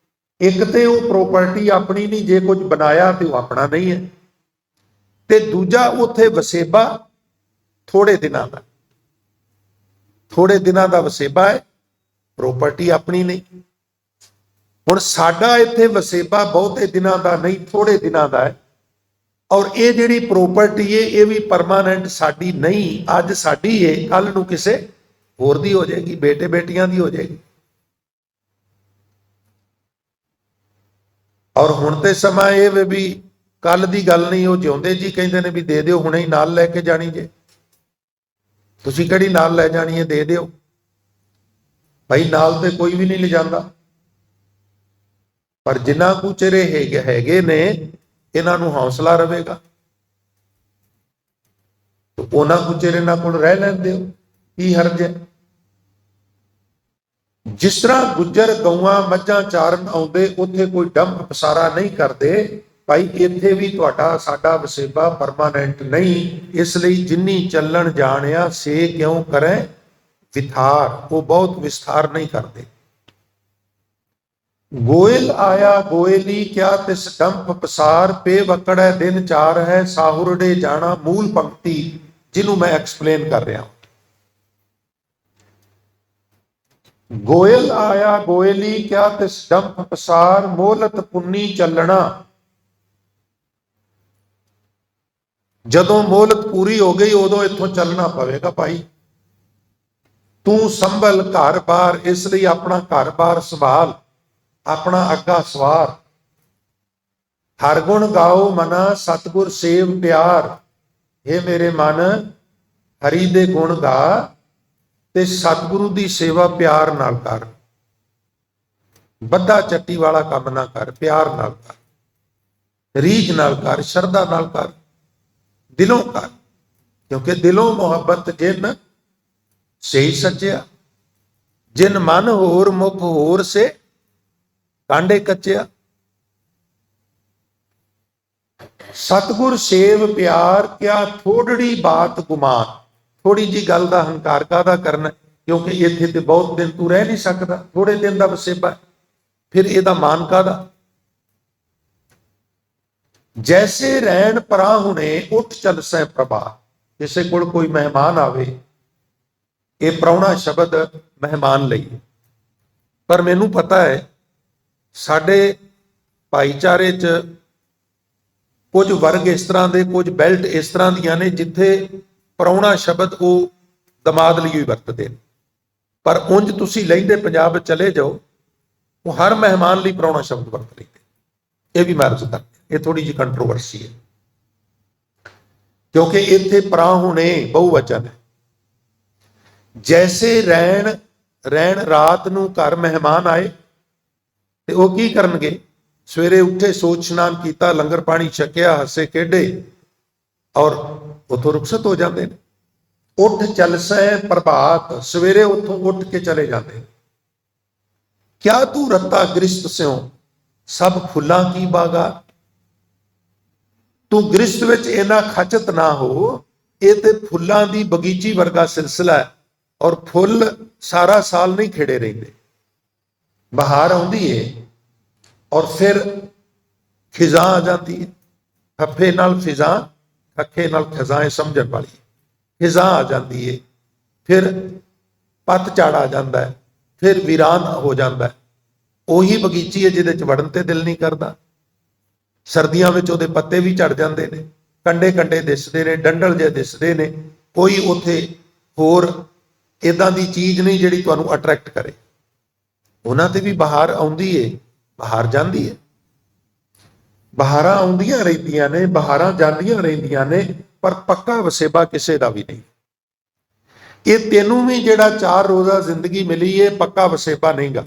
ਇੱਕ ਤੇ ਉਹ ਪ੍ਰੋਪਰਟੀ ਆਪਣੀ ਨਹੀਂ, ਜੇ ਕੁਝ ਬਣਾਇਆ ਤੇ ਉਹ ਆਪਣਾ ਨਹੀਂ ਹੈ, ਤੇ ਦੂਜਾ ਉੱਥੇ ਵਸੇਬਾ ਥੋੜੇ ਦਿਨਾਂ ਦਾ ਵਸੇਬਾ ਹੈ, ਪ੍ਰੋਪਰਟੀ ਆਪਣੀ ਨਹੀਂ। ਹੁਣ ਸਾਡਾ ਇੱਥੇ ਵਸੇਬਾ ਬਹੁਤੇ ਦਿਨਾਂ ਦਾ ਨਹੀਂ, ਥੋੜੇ ਦਿਨਾਂ ਦਾ ਹੈ। ਔਰ ਇਹ ਜਿਹੜੀ ਪ੍ਰੋਪਰਟੀ ਹੈ ਇਹ ਵੀ ਪਰਮਾਨੈਂਟ ਸਾਡੀ ਨਹੀਂ, ਅੱਜ ਸਾਡੀ ਹੈ, ਕੱਲ ਨੂੰ ਕਿਸੇ ਹੋਰ ਦੀ ਹੋ ਜਾਏਗੀ, ਬੇਟੇ ਬੇਟੀਆਂ ਦੀ ਹੋ ਜਾਏਗੀ। ਔਰ ਹੁਣ ਤੇ ਸਮਾਂ ਇਹ ਵੇ ਵੀ ਕੱਲ ਦੀ ਗੱਲ ਨਹੀਂ, ਉਹ ਜਿਉਂਦੇ ਜੀ ਕਹਿੰਦੇ ਨੇ ਵੀ ਦੇ ਦਿਓ, ਹੁਣੇ ਹੀ ਨਾਲ ਲੈ ਕੇ ਜਾਣੀ ਜੇ, ਤੁਸੀਂ ਕਿਹੜੀ ਨਾਲ ਲੈ ਜਾਣੀ ਹੈ, ਦੇ ਦਿਓ ਭਾਈ, ਨਾਲ ਤੇ ਕੋਈ ਵੀ ਨਹੀਂ ਲਿਜਾਂਦਾ। ਪਰ ਜਿੰਨਾ ਕੁ ਚਿਹਰੇ ਹੈਗੇ ਨੇ ਇਹਨਾਂ ਨੂੰ ਹੌਸਲਾ ਰਹੇਗਾ, ਉਹਨਾਂ ਕੁ ਚਿਹਰੇ ਇਹਨਾਂ ਕੋਲ ਰਹਿ ਲੈਂਦੇ ਹੋ, ਕੀ ਹਰਜ ਹੈ। ਜਿਸ ਤਰ੍ਹਾਂ ਗੁੱਜਰ ਗਊਆਂ ਮੱਝਾਂ ਚਾਰਨ ਆਉਂਦੇ ਉੱਥੇ ਕੋਈ ਡੰਪ ਪਸਾਰਾ ਨਹੀਂ ਕਰਦੇ, ਭਾਈ ਇੱਥੇ ਵੀ ਤੁਹਾਡਾ ਸਾਡਾ ਵਸੇਬਾ ਪਰਮਾਨੈਂਟ ਨਹੀਂ, ਇਸ ਲਈ ਜਿੰਨੀ ਚੱਲਣ ਜਾਣਿਆ ਸੇ ਕਿਉਂ ਕਰੇ ਵਿਥਾਰ, ਉਹ ਬਹੁਤ ਵਿਸਥਾਰ ਨਹੀਂ ਕਰਦੇ। ਗੋਇਲ ਆਇਆ ਗੋਇਲੀ ਕਿਆ ਤਿਸ ਡੰਪ ਪਸਾਰ, ਪੇ ਵਕੜੈ ਦਿਨ ਚਾਰ ਹੈ ਸਾਹੁਰੜੇ ਜਾਣਾ, ਮੂਲ ਪੰਕਤੀ ਜਿਹਨੂੰ ਮੈਂ ਐਕਸਪਲੇਨ ਕਰ ਰਿਹਾ। ਗੋਇਲ ਆਇਆ ਗੋਇਲੀ ਕਿਆ ਤਿਸ ਡੰਪ ਪਸਾਰ, ਮੋਲਤ ਪੁੰਨੀ ਚੱਲਣਾ। ਜਦੋਂ ਮੋਹਲਤ ਪੂਰੀ ਹੋ ਗਈ ਉਦੋਂ ਇੱਥੋਂ ਚੱਲਣਾ ਪਵੇਗਾ ਭਾਈ। ਤੂੰ ਸੰਭਲ ਘਰ-ਬਾਰ, ਇਸ ਲਈ ਆਪਣਾ ਘਰ-ਬਾਰ ਸੰਭਾਲ, ਆਪਣਾ ਅੱਗਾ ਸਵਾਰ। ਹਰ ਗੁਣ ਗਾਓ ਮਨਾ ਸਤਿਗੁਰ ਸੇਵ ਪਿਆਰ, ਇਹ ਮੇਰੇ ਮਨ ਹਰੀ ਦੇ ਗੁਣ ਗਾ ਤੇ ਸਤਿਗੁਰੂ ਦੀ ਸੇਵਾ ਪਿਆਰ ਨਾਲ ਕਰ। ਬੱਧਾ ਚੱਟੀ ਵਾਲਾ ਕੰਮ ਨਾ ਕਰ, ਪਿਆਰ ਨਾਲ ਕਰ, ਰੀਝ ਨਾਲ ਕਰ, ਸ਼ਰਧਾ ਨਾਲ ਕਰ, ਦਿਲੋਂ ਕਰ, ਕਿਉਂਕਿ ਦਿਲੋਂ ਮੁਹੱਬਤ ਜਿਨ ਸਹੀ ਸੱਚਿਆ, ਜਿਨ ਮਨ ਹੋਰ ਮੁਖ ਹੋਰ ਸੇ ਕਾਂਡੇ ਕੱਚਿਆ। ਸਤਿਗੁਰ ਸੇਵ ਪਿਆਰ ਕਿਆ ਥੋੜੜੀ ਬਾਤ ਗੁਮਾਨ, ਥੋੜੀ ਜੀ ਗੱਲ ਦਾ ਹੰਕਾਰ ਕਾਹਦਾ ਕਰਨਾ, ਕਿਉਂਕਿ ਇੱਥੇ ਤੇ ਬਹੁਤ ਦਿਨ ਤੂੰ ਰਹਿ ਨਹੀਂ ਸਕਦਾ, ਥੋੜੇ ਦਿਨ ਦਾ ਵਸੇਬਾ, ਫਿਰ ਇਹਦਾ ਮਾਨ ਕਾਹਦਾ। ਜੈਸੇ ਰਹਿਣ ਪਰਾ ਹੁਣੇ ਉੱਠ ਚਲਸੈ ਪ੍ਰਭਾ, ਕਿਸੇ ਕੋਲ ਕੋਈ ਮਹਿਮਾਨ ਆਵੇ, ਇਹ ਪ੍ਰਾਹੁਣਾ ਸ਼ਬਦ ਮਹਿਮਾਨ ਲਈ, ਪਰ ਮੈਨੂੰ ਪਤਾ ਹੈ ਸਾਡੇ ਭਾਈਚਾਰੇ 'ਚ ਕੁਝ ਵਰਗ ਇਸ ਤਰ੍ਹਾਂ ਦੇ, ਕੁਝ ਬੈਲਟ ਇਸ ਤਰ੍ਹਾਂ ਦੀਆਂ ਨੇ ਜਿੱਥੇ ਪ੍ਰਾਹੁਣਾ ਸ਼ਬਦ ਉਹ ਦਮਾਦ ਲਈ ਹੀ ਵਰਤਦੇ ਨੇ, ਪਰ ਉਂਝ ਤੁਸੀਂ ਲੈਂਦੇ ਪੰਜਾਬ ਵਿੱਚ ਚਲੇ ਜਾਓ, ਉਹ ਹਰ ਮਹਿਮਾਨ ਲਈ ਪ੍ਰਾਹੁਣਾ ਸ਼ਬਦ ਵਰਤ ਲੈਂਦੇ। ਇਹ ਵੀ ਮੈਂ ਅਰਜ਼ ਕਰਦਾ, ਇਹ ਥੋੜੀ ਜਿਹੀ ਕੰਟਰੋਵਰਸੀ ਹੈ, ਕਿਉਂਕਿ ਇੱਥੇ ਪਰਾ ਹੁਣੇ ਬਹੁਵਚਨ ਹੈ। ਜੈਸੇ ਰਹਿਣ ਰਾਤ ਨੂੰ ਘਰ ਮਹਿਮਾਨ ਆਏ ਤੇ ਉਹ ਕੀ ਕਰਨਗੇ, ਸਵੇਰੇ ਉੱਠੇ, ਸੋਚ ਇਸ਼ਨਾਨ ਕੀਤਾ, ਲੰਗਰ ਪਾਣੀ ਛਕਿਆ, ਹੱਸੇ ਖੇਡੇ ਔਰ ਉਥੋਂ ਰੁਖਸਤ ਹੋ ਜਾਂਦੇ ਨੇ। ਉੱਠ ਚਲਸੈ ਪ੍ਰਭਾਤ, ਸਵੇਰੇ ਉੱਥੋਂ ਉੱਠ ਕੇ ਚਲੇ ਜਾਂਦੇ। ਕਿਆ ਤੂੰ ਰੱਤਾ ਗ੍ਰਿਸ਼ਤ ਸਿਓ ਸਭ ਫੁੱਲਾਂ ਕੀ ਬਾਗਾ, ਤੂੰ ਗ੍ਰਿਸ਼ਤ ਵਿੱਚ ਇੰਨਾ ਖਚਤ ਨਾ ਹੋ, ਇਹ ਤੇ ਫੁੱਲਾਂ ਦੀ ਬਗੀਚੀ ਵਰਗਾ ਸਿਲਸਿਲਾ ਹੈ, ਔਰ ਫੁੱਲ ਸਾਰਾ ਸਾਲ ਨਹੀਂ ਖਿੜੇ ਰਹਿੰਦੇ, ਬਹਾਰ ਆਉਂਦੀ ਏ ਔਰ ਫਿਰ ਖਿਜ਼ਾਂ ਆ ਜਾਂਦੀ ਹੈ, ਫੱਫੇ ਨਾਲ ਫਿਜ਼ਾਂ, ਖੱਖੇ ਨਾਲ ਖਜ਼ਾਂ ਸਮਝਣ ਵਾਲੀ, ਖਿਜ਼ਾਂ ਆ ਜਾਂਦੀ ਏ, ਫਿਰ ਪੱਤ ਝੜ ਆ ਜਾਂਦਾ ਹੈ, ਫਿਰ ਵੀਰਾਨ ਹੋ ਜਾਂਦਾ ਹੈ। ਉਹੀ ਬਗੀਚੀ ਹੈ ਜਿਹਦੇ ਚ ਵੜਨ ਤੇ ਦਿਲ ਨਹੀਂ ਕਰਦਾ। ਸਰਦੀਆਂ ਵਿੱਚ ਉਹਦੇ ਪੱਤੇ ਵੀ ਝੜ ਜਾਂਦੇ ਨੇ, ਕੰਡੇ ਕੰਡੇ ਦਿਸਦੇ ਨੇ, ਡੰਡਲ ਜਿਹੇ ਦਿਸਦੇ ਨੇ, ਕੋਈ ਉੱਥੇ ਹੋਰ ਇਦਾਂ ਦੀ ਚੀਜ਼ ਨਹੀਂ ਜਿਹੜੀ ਤੁਹਾਨੂੰ ਅਟਰੈਕਟ ਕਰੇ। ਉਹਨਾਂ ਤੇ ਵੀ ਬਹਾਰ ਆਉਂਦੀ ਏ, ਬਹਾਰ ਜਾਂਦੀ ਏ, ਬਹਾਰਾਂ ਆਉਂਦੀਆਂ ਰਹਿੰਦੀਆਂ ਨੇ, ਬਹਾਰਾਂ ਜਾਂਦੀਆਂ ਰਹਿੰਦੀਆਂ ਨੇ, ਪਰ ਪੱਕਾ ਵਸੇਬਾ ਕਿਸੇ ਦਾ ਵੀ ਨਹੀਂ। ਇਹ ਤੈਨੂੰ ਵੀ ਜਿਹੜਾ 4 ਰੋਜ਼ਾ ਜ਼ਿੰਦਗੀ ਮਿਲੀ ਏ, ਪੱਕਾ ਵਸੇਬਾ ਨਹੀਂਗਾ।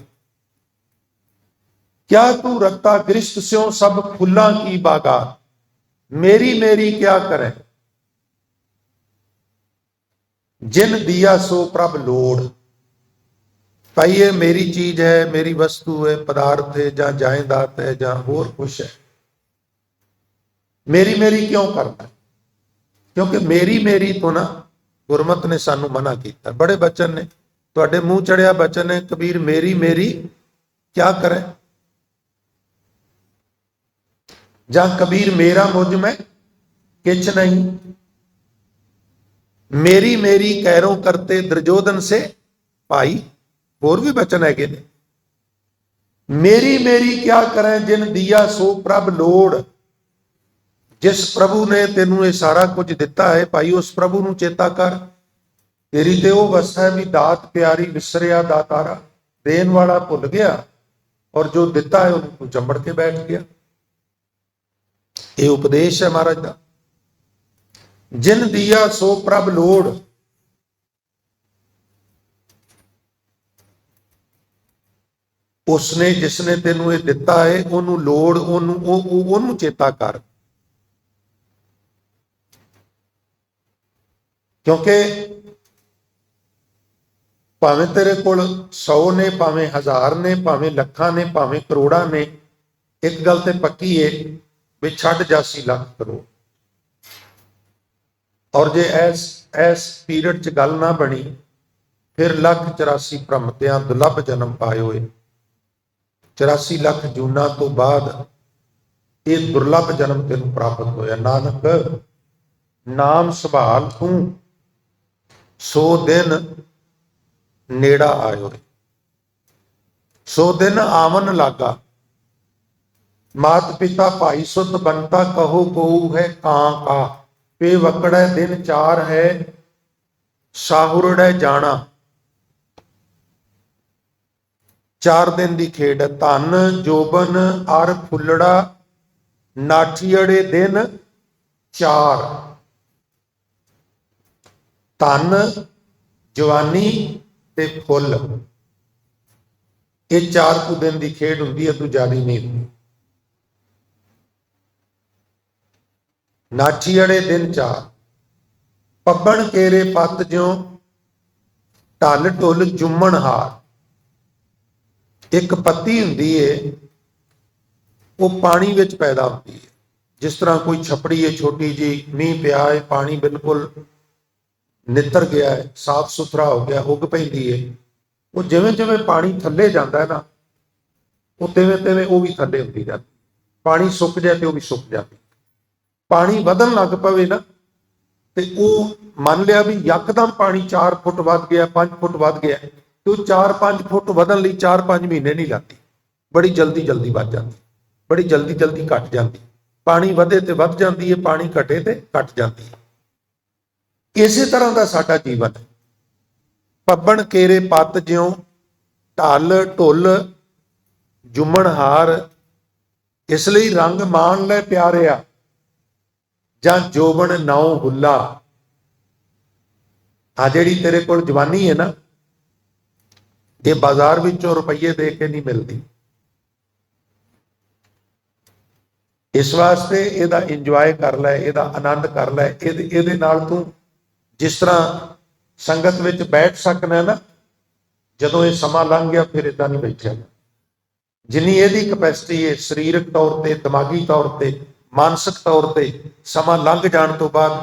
ਕਿਆ ਤੂੰ ਰੱਤਾ ਗ੍ਰਿਸ਼ਤ ਸਿਓ ਸਭ ਫੁੱਲਾਂ ਕੀ ਬਾਗਾ, ਮੇਰੀ ਮੇਰੀ ਕਿਆ ਕਰੇ, ਜਿਨ ਦਿया ਸੋ ਪ੍ਰਭ ਲੋੜ। ਭਾਈ ਇਹ ਮੇਰੀ ਚੀਜ਼ ਹੈ, ਮੇਰੀ ਵਸਤੂ ਹੈ, ਪਦਾਰਥ ਹੈ ਜਾਂ ਜਾਇਦਾਦ ਹੈ ਜਾਂ ਹੋਰ ਕੁਛ ਹੈ, ਮੇਰੀ ਮੇਰੀ ਕਿਉਂ ਕਰਦਾ, ਕਿਉਂਕਿ ਮੇਰੀ ਮੇਰੀ ਤੋਂ ਨਾ ਗੁਰਮਤ ਨੇ ਸਾਨੂੰ ਮਨਾ ਕੀਤਾ। ਬੜੇ ਬਚਨ ਨੇ, ਤੁਹਾਡੇ ਮੂੰਹ ਚੜਿਆ ਬਚਨ ਹੈ, ਕਬੀਰ ਮੇਰੀ ਮੇਰੀ ਕਿਆ ਕਰੇ, ਜਾਂ ਕਬੀਰ ਮੇਰਾ ਮੁਝ ਮੈਂ ਕਿਛ ਨਹੀਂ, ਮੇਰੀ ਮੇਰੀ ਕਹਿਰੋਂ ਕਰਤੇ ਦਰਜੋਦਨ ਸੇ ਭਾਈ। ਹੋਰ ਵੀ ਬਚਨ ਹੈਗੇ ਨੇ, ਮੇਰੀ ਮੇਰੀ ਕਿਆ ਕਰੇ ਜਿਨ ਦਿया ਸੋ ਪ੍ਰਭ ਲੋੜ, जिस प्रभु ने तेनू ये सारा कुछ दिता है भाई, उस प्रभु नू चेता कर। तेरी ते वो अवस्था है भी दात प्यारी विसरिया दातारा, देन वाला भुल गया और जो दिता है उन्हें तू चंबड़ के बैठ गया। ये उपदेश है महाराज का। जिन दिया सो प्रभ लोड़, उसने जिसने तेनू ये दिता है ओनू लोड़, ओनू चेता कर। क्योंकि भावें तेरे कोल 100 ने, भावें 1000 ने, भावें लखां ने, भावें करोड़ा ने, एक गल ते पक्की है भी छड़ जासी लख करोड़। और जे ऐस पीरियड च गल ना बनी फिर 1,84 भ्रमत्या दुलभ जन्म पाए हुए, 84 लाख जूना तो बाद ये दुर्लभ जन्म तेन प्राप्त होया। नानक नाम संभाल तू सो दिन नेड़ा आयो, सो दिन आवन लागा। मात पिता भाई सुत बनता कहो गऊ है कां का, पे वकड़े दिन 4 है साहुरड़े जाना। 4 दिन की खेड, धन जोबन अर फुलड़ा नाठीअड़े दिन 4। धन जवानी ते फुल, ये 4 कुछ दिन की खेड होंगी है, तू जानी नहीं होती। नाठीअड़े दिन 4, पब्बन केरे पत ज्यों ढल ढुल जुम्मन हार। एक पत्ती हुंदी है वो पानी विच पैदा होती है, जिस तरह कोई छपड़ी है छोटी जी, मीह पिया है, पानी बिल्कुल नितर गया है, साफ सुथरा हो गया, उग पैंदी है। वो जिवें जिवें पानी थले जाता है ना, वो तिवें तिवें वो भी थले होती जाती। पानी सुक जाए तो वो भी सुक जाती। पानी वधन लग पवे ना तो वो मान लिया भी यकदम पानी 4 फुट वध गया, 5 फुट वध गया, तो 4-5 फुट वधन लई 4-5 महीने नहीं लगते, बड़ी जल्दी जल्दी वध जाती, बड़ी जल्दी जल्दी घट जाती। पानी वधे तो वध जाती है, पानी घटे तो घट जाती है। इसी तरह का साडा जीवन है। पब्बन केरे पत ज्यों ढल ढुल जुम्मन हार, इसलिए रंग मान ले प्यारिया जां जोबन नाउ हुला। आ जिहड़ी तेरे कोल जवानी है ना, ये बाजार विचों रुपये दे के नहीं मिलती। इस वास्ते इहदा इंजॉय कर लै, इहदा आनंद कर लै। इहदे नाल तू जिस तरह संगत विच बैठ सकना है ना, जदों ये समा लंघ गया फिर इदां नहीं बैठिया। जिन्नी इहदी कैपेसिटी है शरीरक तौर पर, दिमागी तौर पर, मानसिक तौर पर, समा लंघ जाने तो बाद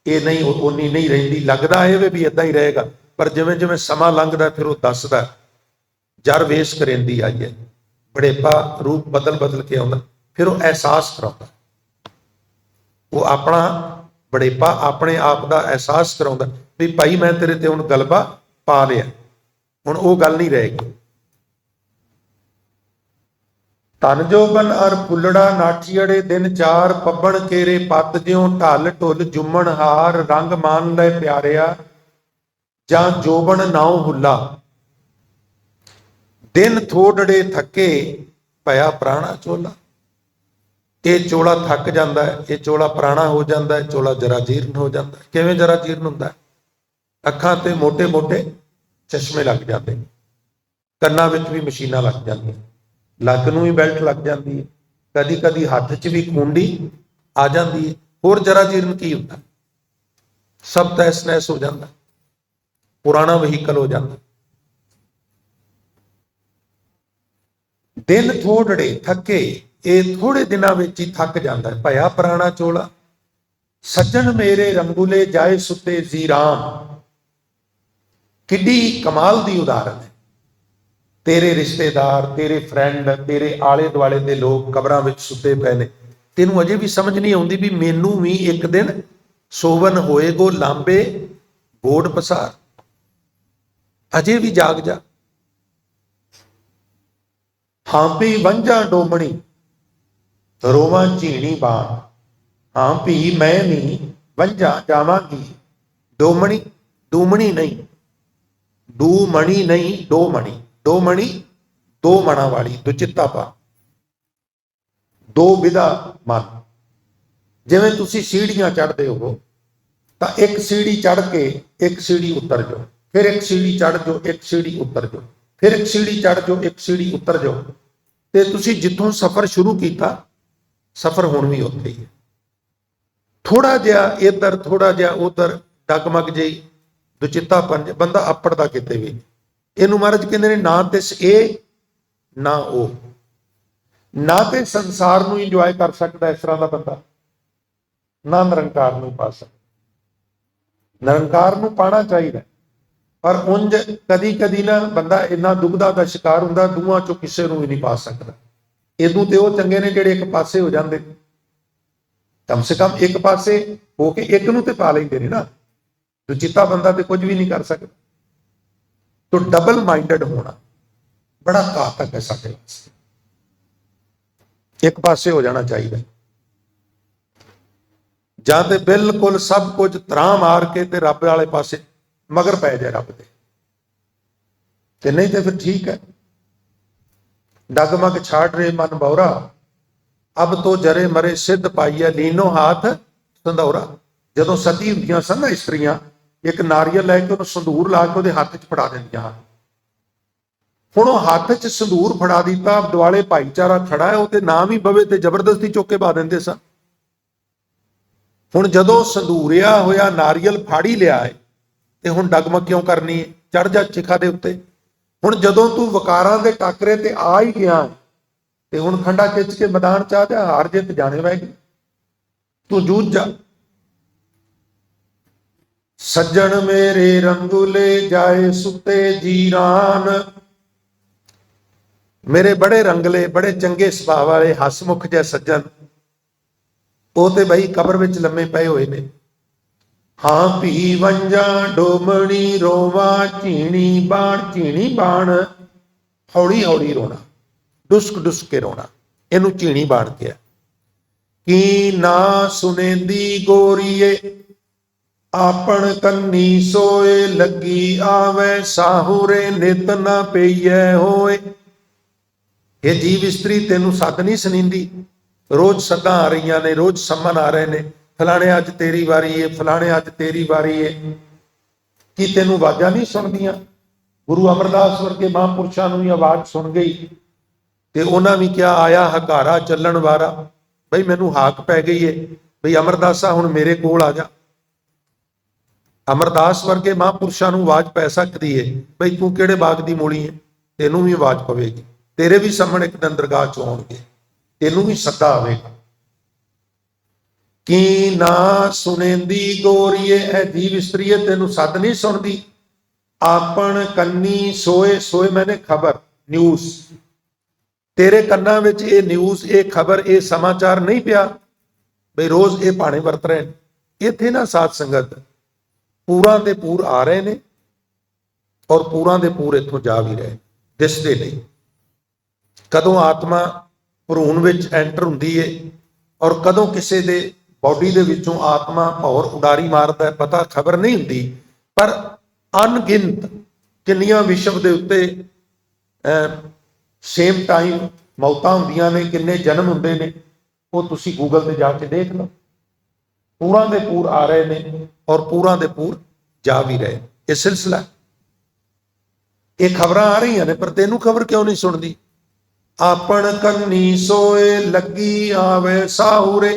ये नहीं उन्नी नहीं रहिंदी। लगदा है भी इदां ही रहेगा, पर जिवें जिवें समा लंघदा फिर वो दसदा जर वेश करेंदी आई है, बड़ेपा रूप बदल बदल के आउंदा, फिर वो एहसास कराउंदा, वो अपना बड़ेपा अपने आप का एहसास कराउंदा भी भाई मैं तेरे ते हुण गलबा पा लिया, हुण वो गल नहीं रहेगी। धन जोबन अर फुलड़ा नाठीअड़े दिन 4, पब्बन केरे पत ज्यों ढल ढुल जुम्मन हार। रंग मान ले प्यारिया जां जोबन नाउ हुला, दिन थोड़े थके पया प्राणा चोला। ये चोला थक जाता है, ये चोला पुराना हो जाता है, चोला जरा जीर्ण हो जाता है। किवें जरा जीर्ण होंदा है? अखां ते मोटे मोटे चश्मे लग जाते हैं, कन्नां विच भी मशीनां लग जांदियां, लग नूं भी बैल्ट लग जाती है, कदी कदी हथ च भी खूंडी आ जाती है। होर जरा जीर्ण की होंदा? सब तहस नहस हो जाता, पुराना वहीकल हो जाता। दिन थोड़े थके, ये थोड़े दिनों में ही थक जाता है। भया पुराना चोला सज्जन मेरे रंगुले जाए सुते जी राम। किड्डी कमाल की उदाहरण है। तेरे रिश्तेदार, तेरे फ्रेंड, तेरे आले दुआले के लोग कबरां विच सुते पे ने, तेनू अजे भी समझ नहीं आउंदी भी मैनू भी एक दिन सोवन होएगो लांबे बोड़ पसार। अजे भी जाग जा। हांपी वंझा डोमणी रोवां झीणी बाण। ਹਾਂ ਭੀ ਮੈਂ ਨਹੀਂ ਵੰਝਾਂ ਜਾਵਾਂਗੀ, ਡੋਮਣੀ ਡੂਮਣੀ ਨਹੀਂ, ਡੂਮਣੀ ਨਹੀਂ ਡੋਮਣੀ, ਡੋਮਣੀ ਦੋ ਮਣਾ ਵਾਲੀ, ਦੁਚਿੱਤਾ ਪਾ, ਦੋ ਵਿਦਾ ਮਨ। ਜਿਵੇਂ ਤੁਸੀਂ ਸੀੜੀਆਂ ਚੜ੍ਹਦੇ ਹੋ ਤਾਂ ਇੱਕ ਸੀੜੀ ਚੜ੍ਹ ਕੇ ਇੱਕ ਸੀੜੀ ਉਤਰ ਜਾਓ, ਫਿਰ ਇੱਕ ਸੀੜੀ ਚੜ੍ਹ ਜਾਓ, ਇੱਕ ਸੀੜੀ ਉਤਰ ਜਾਓ, ਫਿਰ ਇੱਕ ਸੀੜੀ ਚੜ੍ਹ ਜਾਓ, ਇੱਕ ਸੀੜੀ ਉਤਰ ਜਾਓ, ਤੇ ਤੁਸੀਂ ਜਿੱਥੋਂ ਸਫ਼ਰ ਸ਼ੁਰੂ ਕੀਤਾ ਸਫ਼ਰ ਹੁਣ ਵੀ ਉੱਥੇ ਹੀ ਹੈ। ਥੋੜਾ ਜਿਹਾ ਇੱਧਰ ਥੋੜਾ ਜਿਹਾ ਉਧਰ ਡਗਮਗ ਜਿਹੀ ਦੁਚਿੱਤਾ ਬੰਦਾ ਅੱਪੜਦਾ ਕਿਤੇ ਵੀ। ਇਹਨੂੰ ਮਹਾਰਾਜ ਕਹਿੰਦੇ ਨੇ ਨਾ ਤਿਸ ਇਹ ਨਾ ਉਹ, ਨਾ ਤੇ ਸੰਸਾਰ ਨੂੰ ਇੰਜੋਏ ਕਰ ਸਕਦਾ ਇਸ ਤਰ੍ਹਾਂ ਦਾ ਬੰਦਾ, ਨਾ ਨਿਰੰਕਾਰ ਨੂੰ ਪਾ ਸਕਦਾ। ਨਿਰੰਕਾਰ ਨੂੰ ਪਾਣਾ ਚਾਹੀਦਾ, ਪਰ ਉਂਝ ਕਦੀ ਕਦੀ ਨਾ ਬੰਦਾ ਇੰਨਾ ਦੁਬਦਾ ਦਾ ਸ਼ਿਕਾਰ ਹੁੰਦਾ, ਦੋਵਾਂ ਚੋਂ ਕਿਸੇ ਨੂੰ ਵੀ ਨਹੀਂ ਪਾ ਸਕਦਾ। ਇਦੋਂ ਤੇ ਉਹ ਚੰਗੇ ਨੇ ਜਿਹੜੇ ਇੱਕ ਪਾਸੇ ਹੋ ਜਾਂਦੇ, ਕਮ ਸੇ ਕਮ ਇੱਕ ਪਾਸੇ ਹੋ ਕੇ ਇੱਕ ਨੂੰ ਤੇ ਪਾ ਲੈਂਦੇ ਨੇ ਨਾ। ਦੁਚਿੱਤਾ ਬੰਦਾ ਤੇ ਕੁਝ ਵੀ ਨਹੀਂ ਕਰ ਸਕਦਾ। तो डबल माइंडेड होना बड़ा घातक है साडे वास्ते, एक पासे हो जाना चाहिए, जां ते बिल्कुल सब कुछ तरां मार के ते रब वाले पासे मगर पै जाए रब दे, ते नहीं तो फिर ठीक है। डगमग छाड़ रहे मन बौरा, अब तो जरे मरे सिद्ध पाइए लीनो हाथ संधौरा। जदों सती हुंदियां सन ना इस्त्रियां, एक नारियल लैके ਉਹਨੂੰ ਸੰਧੂਰ ਲਾ ਕੇ ਉਹਦੇ ਹੱਥ 'ਚ ਫੜਾ ਦਿੰਦੀਆਂ ਹਨ। ਹੁਣ ਉਹ ਹੱਥ 'ਚ ਸੰਧੂਰ ਫੜਾ ਦਿੱਤਾ, ਦੁਆਲੇ ਭਾਈਚਾਰਾ ਖੜਾ ਹੈ, ਉਹਦੇ ਨਾਮ ਹੀ ਬਵੇ ਤੇ ਜ਼ਬਰਦਸਤੀ ਚੁੱਕ ਕੇ ਪਾ ਦਿੰਦੇ ਸਨ। ਹੁਣ ਜਦੋਂ ਸੰਧੂਰਿਆ ਹੋਇਆ ਨਾਰੀਅਲ ਫਾੜੀ ਲਿਆ ਹੈ ਤੇ ਹੁਣ ਡਗਮਗ ਕਿਉਂ ਕਰਨੀ ਹੈ? ਚੜ ਜਾ ਚਿਖਾ ਦੇ ਉੱਤੇ। ਹੁਣ ਜਦੋਂ ਤੂੰ ਵਕਾਰਾਂ ਦੇ ਟਾਕਰੇ ਤੇ ਆ ਹੀ ਗਿਆ ਤੇ ਹੁਣ ਖੰਡਾ ਖਿੱਚ ਕੇ ਮੈਦਾਨ 'ਚ ਆ ਜਾ, ਹਾਰ ਜਿੱਤ ਜਾਣੇ ਵੈਗੀ, ਤੂੰ ਜੂਝ ਜਾ। सज्जन मेरे रंगुले जाए सुते जीरान, मेरे बड़े रंगले बड़े चंगे सुभाव वाले हसमुख जै सज्जन वो ते बई कबर विच लम्मे पए हुए ने। हाँ भी वंजा डोमणी रोवा झीणी बाण हौली हौली रोना, डुसक डुसक के रोना, इनू झीणी बाण कहा। की ना सुनेंदी गोरीए आपन कन्नी सोए, लगी आवे साहुरे नित ना पईए होए। ये जीव स्त्री तेनू सद नहीं सुनींदी, रोज सदा आ रही ने, रोज सम्मन आ रहे ने, फलाने अज तेरी वारी है, फलाने अज तेरी वारी है। कि तेनू आवाजा नहीं सुनदियां? गुरु अमरदास वर्गे महापुरुषों नूं ही आवाज सुन गई ते उन्हां भी क्या आया हकारा चलन वारा। बई मैनू हाक पै गई है, बई अमरदासा हुण मेरे कोल आ जा। अमरदास वर्गे महापुरुषों नूं आवाज पै सकती है, बई तू किहड़े बाग दी मूली है, तेनू भी आवाज पवेगी, तेरे भी सामने एक दिन दरगाह च आउणगे, तेनू भी सदा आवेगा। की ना सुनेंदी गोरीए, ऐ जीव स्त्रीए तेनू सद नहीं सुनदी। आपन कन्नी सोए, सोए मैंने खबर न्यूज़, तेरे कन्ना विच ये न्यूज़ ये खबर ये समाचार नहीं पिया बई रोज ये भाणे वरत रहे। इत्थे ना साध संगत पूरा दे पूर आ रहे ने और पूरा दे पूर इत्थों जा भी रहे, दिसदे नहीं। कदों आत्मा भरूण विच एंटर हुंदी है और कदों किसी दे बॉडी दे विचों आत्मा भौर उडारी मारदा है, पता खबर नहीं हुंदी। पर अनगिनत किन्नियां विश्व दे उत्ते सेम टाइम मौतां हुंदियां ने, किन्ने जन्म हुंदे ने, वो तुसीं गूगल ते जाके देख लो। पूरा दे पूर आ रहे ने और पूरा दे पूर जा भी रहे। ये सिलसिला, ये खबरां आ रही ने, पर तेनू खबर क्यों नहीं सुनती? आपन कन्नी सोए, लगी आवे साहुरे।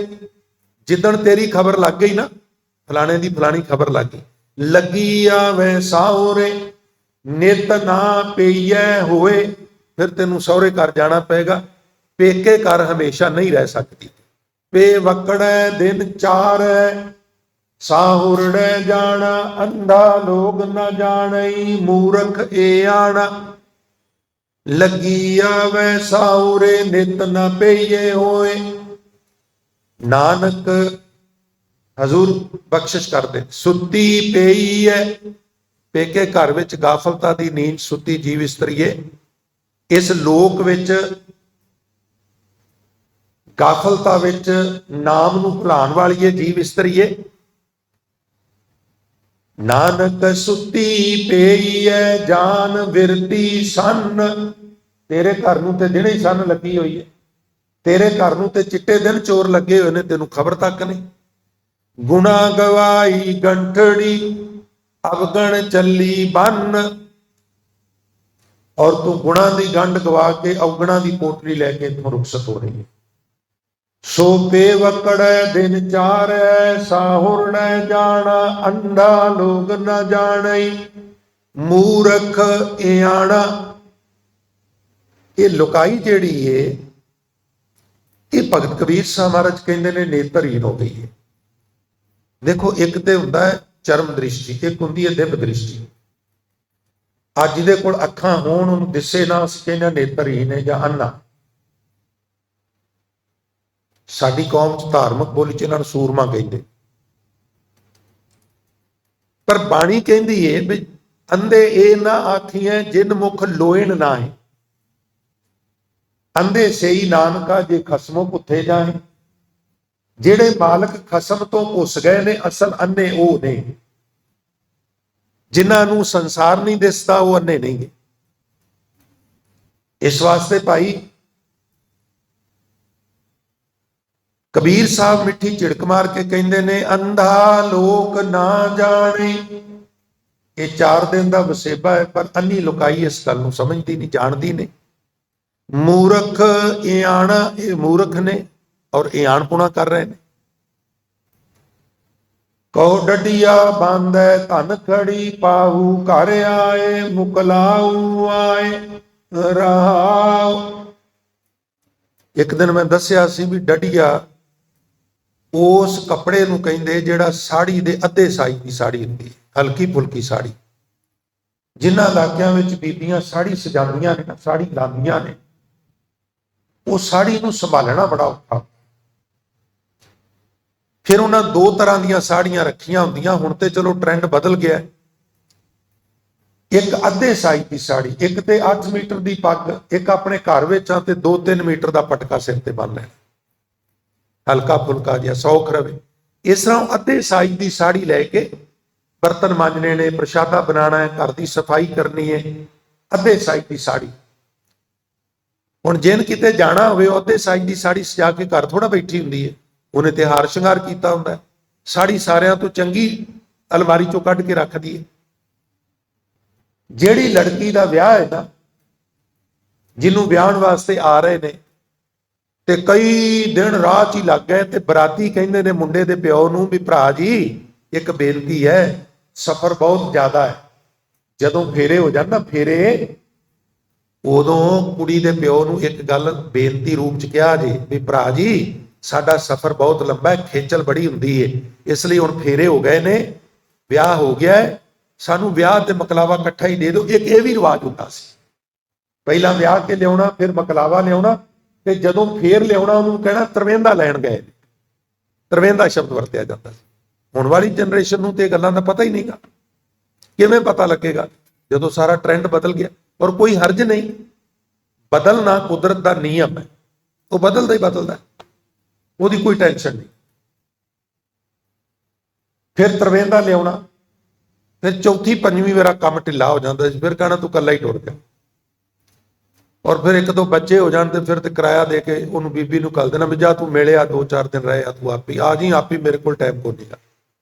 जिदन तेरी खबर लग गई ना, फलाने दी फलानी खबर लग गई, लगी आवे साहुरे, नित ना पेइए होए, फिर तेनू सौरे घर जाना पेगा। पेके घर हमेशा नहीं रह सकती। पे वकड़े दिन चार, साहुरड़े जाना, अंधा लोग न जाने, मूर्ख ए आना। लगी आवे साहुरे, नित न पेइए होए। नानक हजूर बख्शिश कर दे, सुती पेई है, पेके घर विच गाफलता दी नींद सुती जीव इस्त्रीए, इस लोक विच ਗਾਫਲਤਾ ਵਿੱਚ ਨਾਮ ਨੂੰ ਭੁਲਾਉਣ ਵਾਲੀਏ ਜੀਵ ਇਸਤਰੀਏ। ਨਾਨਕ ਸੁੱਤੀ ਪਈ ਐ ਜਾਨ ਵਿਰਤੀ ਸੰਨ। ਤੇਰੇ ਘਰ ਨੂੰ ਤੇ ਦਿਨੇ ਹੀ ਸੰਨ ਲੱਗੀ ਹੋਈ ਹੈ, ਤੇਰੇ ਘਰ ਨੂੰ ਤੇ ਚਿੱਟੇ ਦਿਨ ਚੋਰ ਲੱਗੇ ਹੋਏ ਨੇ, ਤੈਨੂੰ ਖਬਰ ਤੱਕ ਨਹੀਂ। ਗੁਣਾ ਗਵਾਈ ਗੰਠੜੀ ਅਵਗਣ ਚੱਲੀ ਬੰਨ। ਔਰ ਤੂੰ ਗੁਣਾ ਦੀ ਗੰਢ ਗਵਾ ਕੇ ਅਵਗਣਾ ਦੀ ਪੋਟਲੀ ਲੈ ਕੇ ਤੂੰ ਰੁਖਸਤ ਹੋ ਰਹੀ ਹੈ। ਸੋ ਬੇਵਕੜੈ ਦਿਨ ਚਾਰੈ ਸਾਹੁਰ ਨ ਜਾਣਾ ਅੰਧਾ ਲੋਕ ਨ ਜਾਣਈ ਮੂਰਖ ਇਆਣਾ। ਇਹ ਲੁਕਾਈ ਜਿਹੜੀ ਏ ਇਹ ਭਗਤ ਕਬੀਰ ਸਾਹਿਬ ਮਹਾਰਾਜ ਕਹਿੰਦੇ ਨੇ ਨੇਤਰਹੀਨ ਹੋ ਗਈ ਹੈ। ਦੇਖੋ ਇੱਕ ਤੇ ਹੁੰਦਾ ਹੈ ਚਰਮ ਦ੍ਰਿਸ਼ਟੀ, ਇੱਕ ਹੁੰਦੀ ਹੈ ਦਿਵ ਦ੍ਰਿਸ਼ਟੀ। ਅੱਜ ਦੇ ਕੋਲ ਅੱਖਾਂ ਹੋਣ ਉਹਨੂੰ ਦਿਸੇ ਨਾ, ਅਸੀਂ ਕਹਿੰਦੇ ਨੇਤਰਹੀਨ ਹੈ ਜਾਂ ਅੰਨਾ। ਸਾਡੀ ਕੌਮ ਚ ਧਾਰਮਿਕ ਬੋਲੀ ਚ ਇਹਨਾਂ ਨੂੰ ਸੂਰਮਾ ਕਹਿੰਦੇ, ਪਰ ਬਾਣੀ ਕਹਿੰਦੀ ਏ ਵੀ ਅੰਧੇ ਇਹ ਨਾ ਆਖੀਐ ਜਿਨ ਮੁਖ ਲੋਇਣ ਨਾਹੀ। ਅੰਧੇ ਸਈ ਨਾਨਕਾ ਜੇ ਖਸਮੋਂ ਭੁੱਥੇ ਜਾਏ। ਜਿਹੜੇ ਮਾਲਕ ਖਸਮ ਤੋਂ ਭੁੱਸ ਗਏ ਨੇ ਅਸਲ ਅੰਨੇ ਉਹ ਨੇ, ਜਿਨ੍ਹਾਂ ਨੂੰ ਸੰਸਾਰ ਨਹੀਂ ਦਿਸਦਾ ਉਹ ਅੰਨੇ ਨਹੀਂ ਗੇ। ਇਸ ਵਾਸਤੇ ਭਾਈ ਕਬੀਰ ਸਾਹਿਬ ਮਿੱਠੀ ਝਿੜਕ ਮਾਰ ਕੇ ਕਹਿੰਦੇ ਨੇ ਅੰਧਾ ਲੋਕ ਨਾ ਜਾਣੇ। ਇਹ 4 ਦਿਨ ਦਾ ਵਸੇਬਾ ਹੈ, ਪਰ ਅੰਨੀ ਲੁਕਾਈ ਇਸ ਗੱਲ ਨੂੰ ਸਮਝਦੀ ਨਹੀਂ, ਜਾਣਦੀ ਨਹੀਂ। ਮੂਰਖ ਇਆਣਾ, ਇਹ ਮੂਰਖ ਨੇ ਔਰ ਇਆਣਪੁਣਾ ਕਰ ਰਹੇ ਨੇ। ਕਹੋ ਡੱਡੀਆ ਬਾਂਧੈ ਧਨ ਖੜੀ ਪਾਹੂ ਘਰ ਆਏ ਮੁਕਲਾਊ ਆਏ ਰਹਾਉ। ਇੱਕ ਦਿਨ ਮੈਂ ਦੱਸਿਆ ਸੀ ਵੀ ਡੱਡੀਆ ਉਸ ਕੱਪੜੇ ਨੂੰ ਕਹਿੰਦੇ ਜਿਹੜਾ ਸਾੜੀ ਦੇ ਅੱਧੇ ਸਾਈਜ਼ ਦੀ ਸਾੜੀ ਹੁੰਦੀ ਹੈ, ਹਲਕੀ ਫੁਲਕੀ ਸਾੜੀ। ਜਿਨ੍ਹਾਂ ਇਲਾਕਿਆਂ ਵਿੱਚ ਬੀਬੀਆਂ ਸਾੜੀ ਸਜਾਉਂਦੀਆਂ ਨੇ ਨਾ, ਸਾੜੀ ਲਾਉਂਦੀਆਂ ਨੇ, ਉਹ ਸਾੜੀ ਨੂੰ ਸੰਭਾਲਣਾ ਬੜਾ ਔਖਾ। ਫਿਰ ਉਹਨਾਂ 2 ਤਰ੍ਹਾਂ ਦੀਆਂ ਸਾੜੀਆਂ ਰੱਖੀਆਂ ਹੁੰਦੀਆਂ। ਹੁਣ ਤੇ ਚਲੋ ਟ੍ਰੈਂਡ ਬਦਲ ਗਿਆ, ਇੱਕ ਅੱਧੇ ਸਾਈਜ਼ ਦੀ ਸਾੜੀ, ਇੱਕ ਤੇ 8 ਮੀਟਰ ਦੀ ਪੱਗ, ਇੱਕ ਆਪਣੇ ਘਰ ਵਿੱਚ ਆ ਤੇ 2-3 ਮੀਟਰ ਦਾ ਪਟਕਾ ਸਿਰ ਤੇ ਬੰਨ ਲੈਣਾ, ਹਲਕਾ ਫੁਲਕਾ ਜਿਹਾ ਸੌਖ ਰਵੇ। ਇਸ ਤਰ੍ਹਾਂ ਅੱਧੇ ਸਾਈਜ਼ ਦੀ ਸਾੜੀ ਲੈ ਕੇ ਬਰਤਨ ਮਾਂਜਣੇ ਨੇ, ਪ੍ਰਸ਼ਾਦਾ ਬਣਾਉਣਾ ਹੈ, ਘਰ ਦੀ ਸਫਾਈ ਕਰਨੀ ਹੈ, ਅੱਧੇ ਸਾਈਜ਼ ਦੀ ਸਾੜੀ। ਹੁਣ ਜਿਨ ਕਿਤੇ ਜਾਣਾ ਹੋਵੇ ਉਹ ਅੱਧੇ ਸਾਈਜ਼ ਦੀ ਸਾੜੀ ਸਜਾ ਕੇ ਘਰ ਥੋੜਾ ਬੈਠੀ ਹੁੰਦੀ ਹੈ, ਉਹਨੇ ਤੇ ਹਾਰ ਸ਼ਿੰਗਾਰ ਕੀਤਾ ਹੁੰਦਾ। ਸਾੜੀ ਸਾਰਿਆਂ ਤੋਂ ਚੰਗੀ ਅਲਮਾਰੀ ਚੋਂ ਕੱਢ ਕੇ ਰੱਖਦੀ ਹੈ। ਜਿਹੜੀ ਲੜਕੀ ਦਾ ਵਿਆਹ ਹੈ ਨਾ, ਜਿਹਨੂੰ ਵਿਆਹਣ ਵਾਸਤੇ ਆ ਰਹੇ ਨੇ ਤੇ ਕਈ ਦਿਨ ਰਾਹ 'ਚ ਹੀ ਲੱਗ ਗਏ ਤੇ ਬਰਾਤੀ ਕਹਿੰਦੇ ਨੇ ਮੁੰਡੇ ਦੇ ਪਿਓ ਨੂੰ ਵੀ ਭਰਾ ਜੀ ਇੱਕ ਬੇਨਤੀ ਹੈ, ਸਫ਼ਰ ਬਹੁਤ ਜ਼ਿਆਦਾ ਹੈ। ਜਦੋਂ ਫੇਰੇ ਹੋ ਜਾਣ ਨਾ ਫੇਰੇ, ਉਦੋਂ ਕੁੜੀ ਦੇ ਪਿਓ ਨੂੰ ਇੱਕ ਗੱਲ ਬੇਨਤੀ ਰੂਪ 'ਚ ਕਿਹਾ ਜੀ ਵੀ ਭਰਾ ਜੀ ਸਾਡਾ ਸਫ਼ਰ ਬਹੁਤ ਲੰਬਾ ਹੈ, ਖੇਚਲ ਬੜੀ ਹੁੰਦੀ ਹੈ, ਇਸ ਲਈ ਹੁਣ ਫੇਰੇ ਹੋ ਗਏ ਨੇ, ਵਿਆਹ ਹੋ ਗਿਆ ਹੈ, ਸਾਨੂੰ ਵਿਆਹ ਤੇ ਮਕਲਾਵਾ ਇਕੱਠਾ ਹੀ ਦੇ ਦਿਓ। ਇੱਕ ਇਹ ਵੀ ਰਿਵਾਜ ਹੁੰਦਾ ਸੀ, ਪਹਿਲਾਂ ਵਿਆਹ ਕੇ ਲਿਆਉਣਾ, ਫਿਰ ਮਕਲਾਵਾ ਲਿਆਉਣਾ, ਤੇ ਜਦੋਂ ਫੇਰ ਲਿਆਉਣਾ ਉਹਨੂੰ ਕਹਿਣਾ ਤਰਵੇਂਦਾ ਲੈਣ ਗਏ। ਤਰਵੇਂਦਾ ਸ਼ਬਦ ਵਰਤਿਆ ਜਾਂਦਾ ਸੀ। ਹੁਣ ਵਾਲੀ ਜਨਰੇਸ਼ਨ ਨੂੰ ਤੇ ਇਹ ਗੱਲਾਂ ਦਾ ਪਤਾ ਹੀ ਨਹੀਂਗਾ। ਕਿਵੇਂ ਪਤਾ ਲੱਗੇਗਾ ਜਦੋਂ ਸਾਰਾ ਟ੍ਰੈਂਡ ਬਦਲ ਗਿਆ? ਔਰ ਕੋਈ ਹਰਜ ਨਹੀਂ, ਬਦਲਣਾ ਕੁਦਰਤ ਦਾ ਨਿਯਮ ਹੈ, ਉਹ ਬਦਲਦਾ ਹੀ ਬਦਲਦਾ, ਉਹਦੀ ਕੋਈ ਟੈਨਸ਼ਨ ਨਹੀਂ। ਫਿਰ ਤਰਵੇਂਦਾ ਲਿਆਉਣਾ, ਫਿਰ ਚੌਥੀ ਪੰਜਵੀਂ ਵਾਰ ਕੰਮ ਢਿੱਲਾ ਹੋ ਜਾਂਦਾ ਸੀ, ਫਿਰ ਕਹਿਣਾ ਤੂੰ ਇਕੱਲਾ ਹੀ ਟੁਰ ਗਿਆ। ਔਰ ਫਿਰ 1-2 ਬੱਚੇ ਹੋ ਜਾਣ ਤੇ ਫਿਰ ਤੇ ਕਿਰਾਇਆ ਦੇ ਕੇ ਉਹਨੂੰ ਬੀਬੀ ਨੂੰ ਘੱਲ ਦੇਣਾ ਵੀ ਜਾ ਤੂੰ ਮਿਲਿਆ 2-4 ਦਿਨ ਰਹੇ ਆ, ਤੂੰ ਆਪੀ ਆ ਜੀ, ਆਪੀ ਮੇਰੇ ਕੋਲ ਟਾਈਮ ਕੋਈ ਨਹੀਂਗਾ।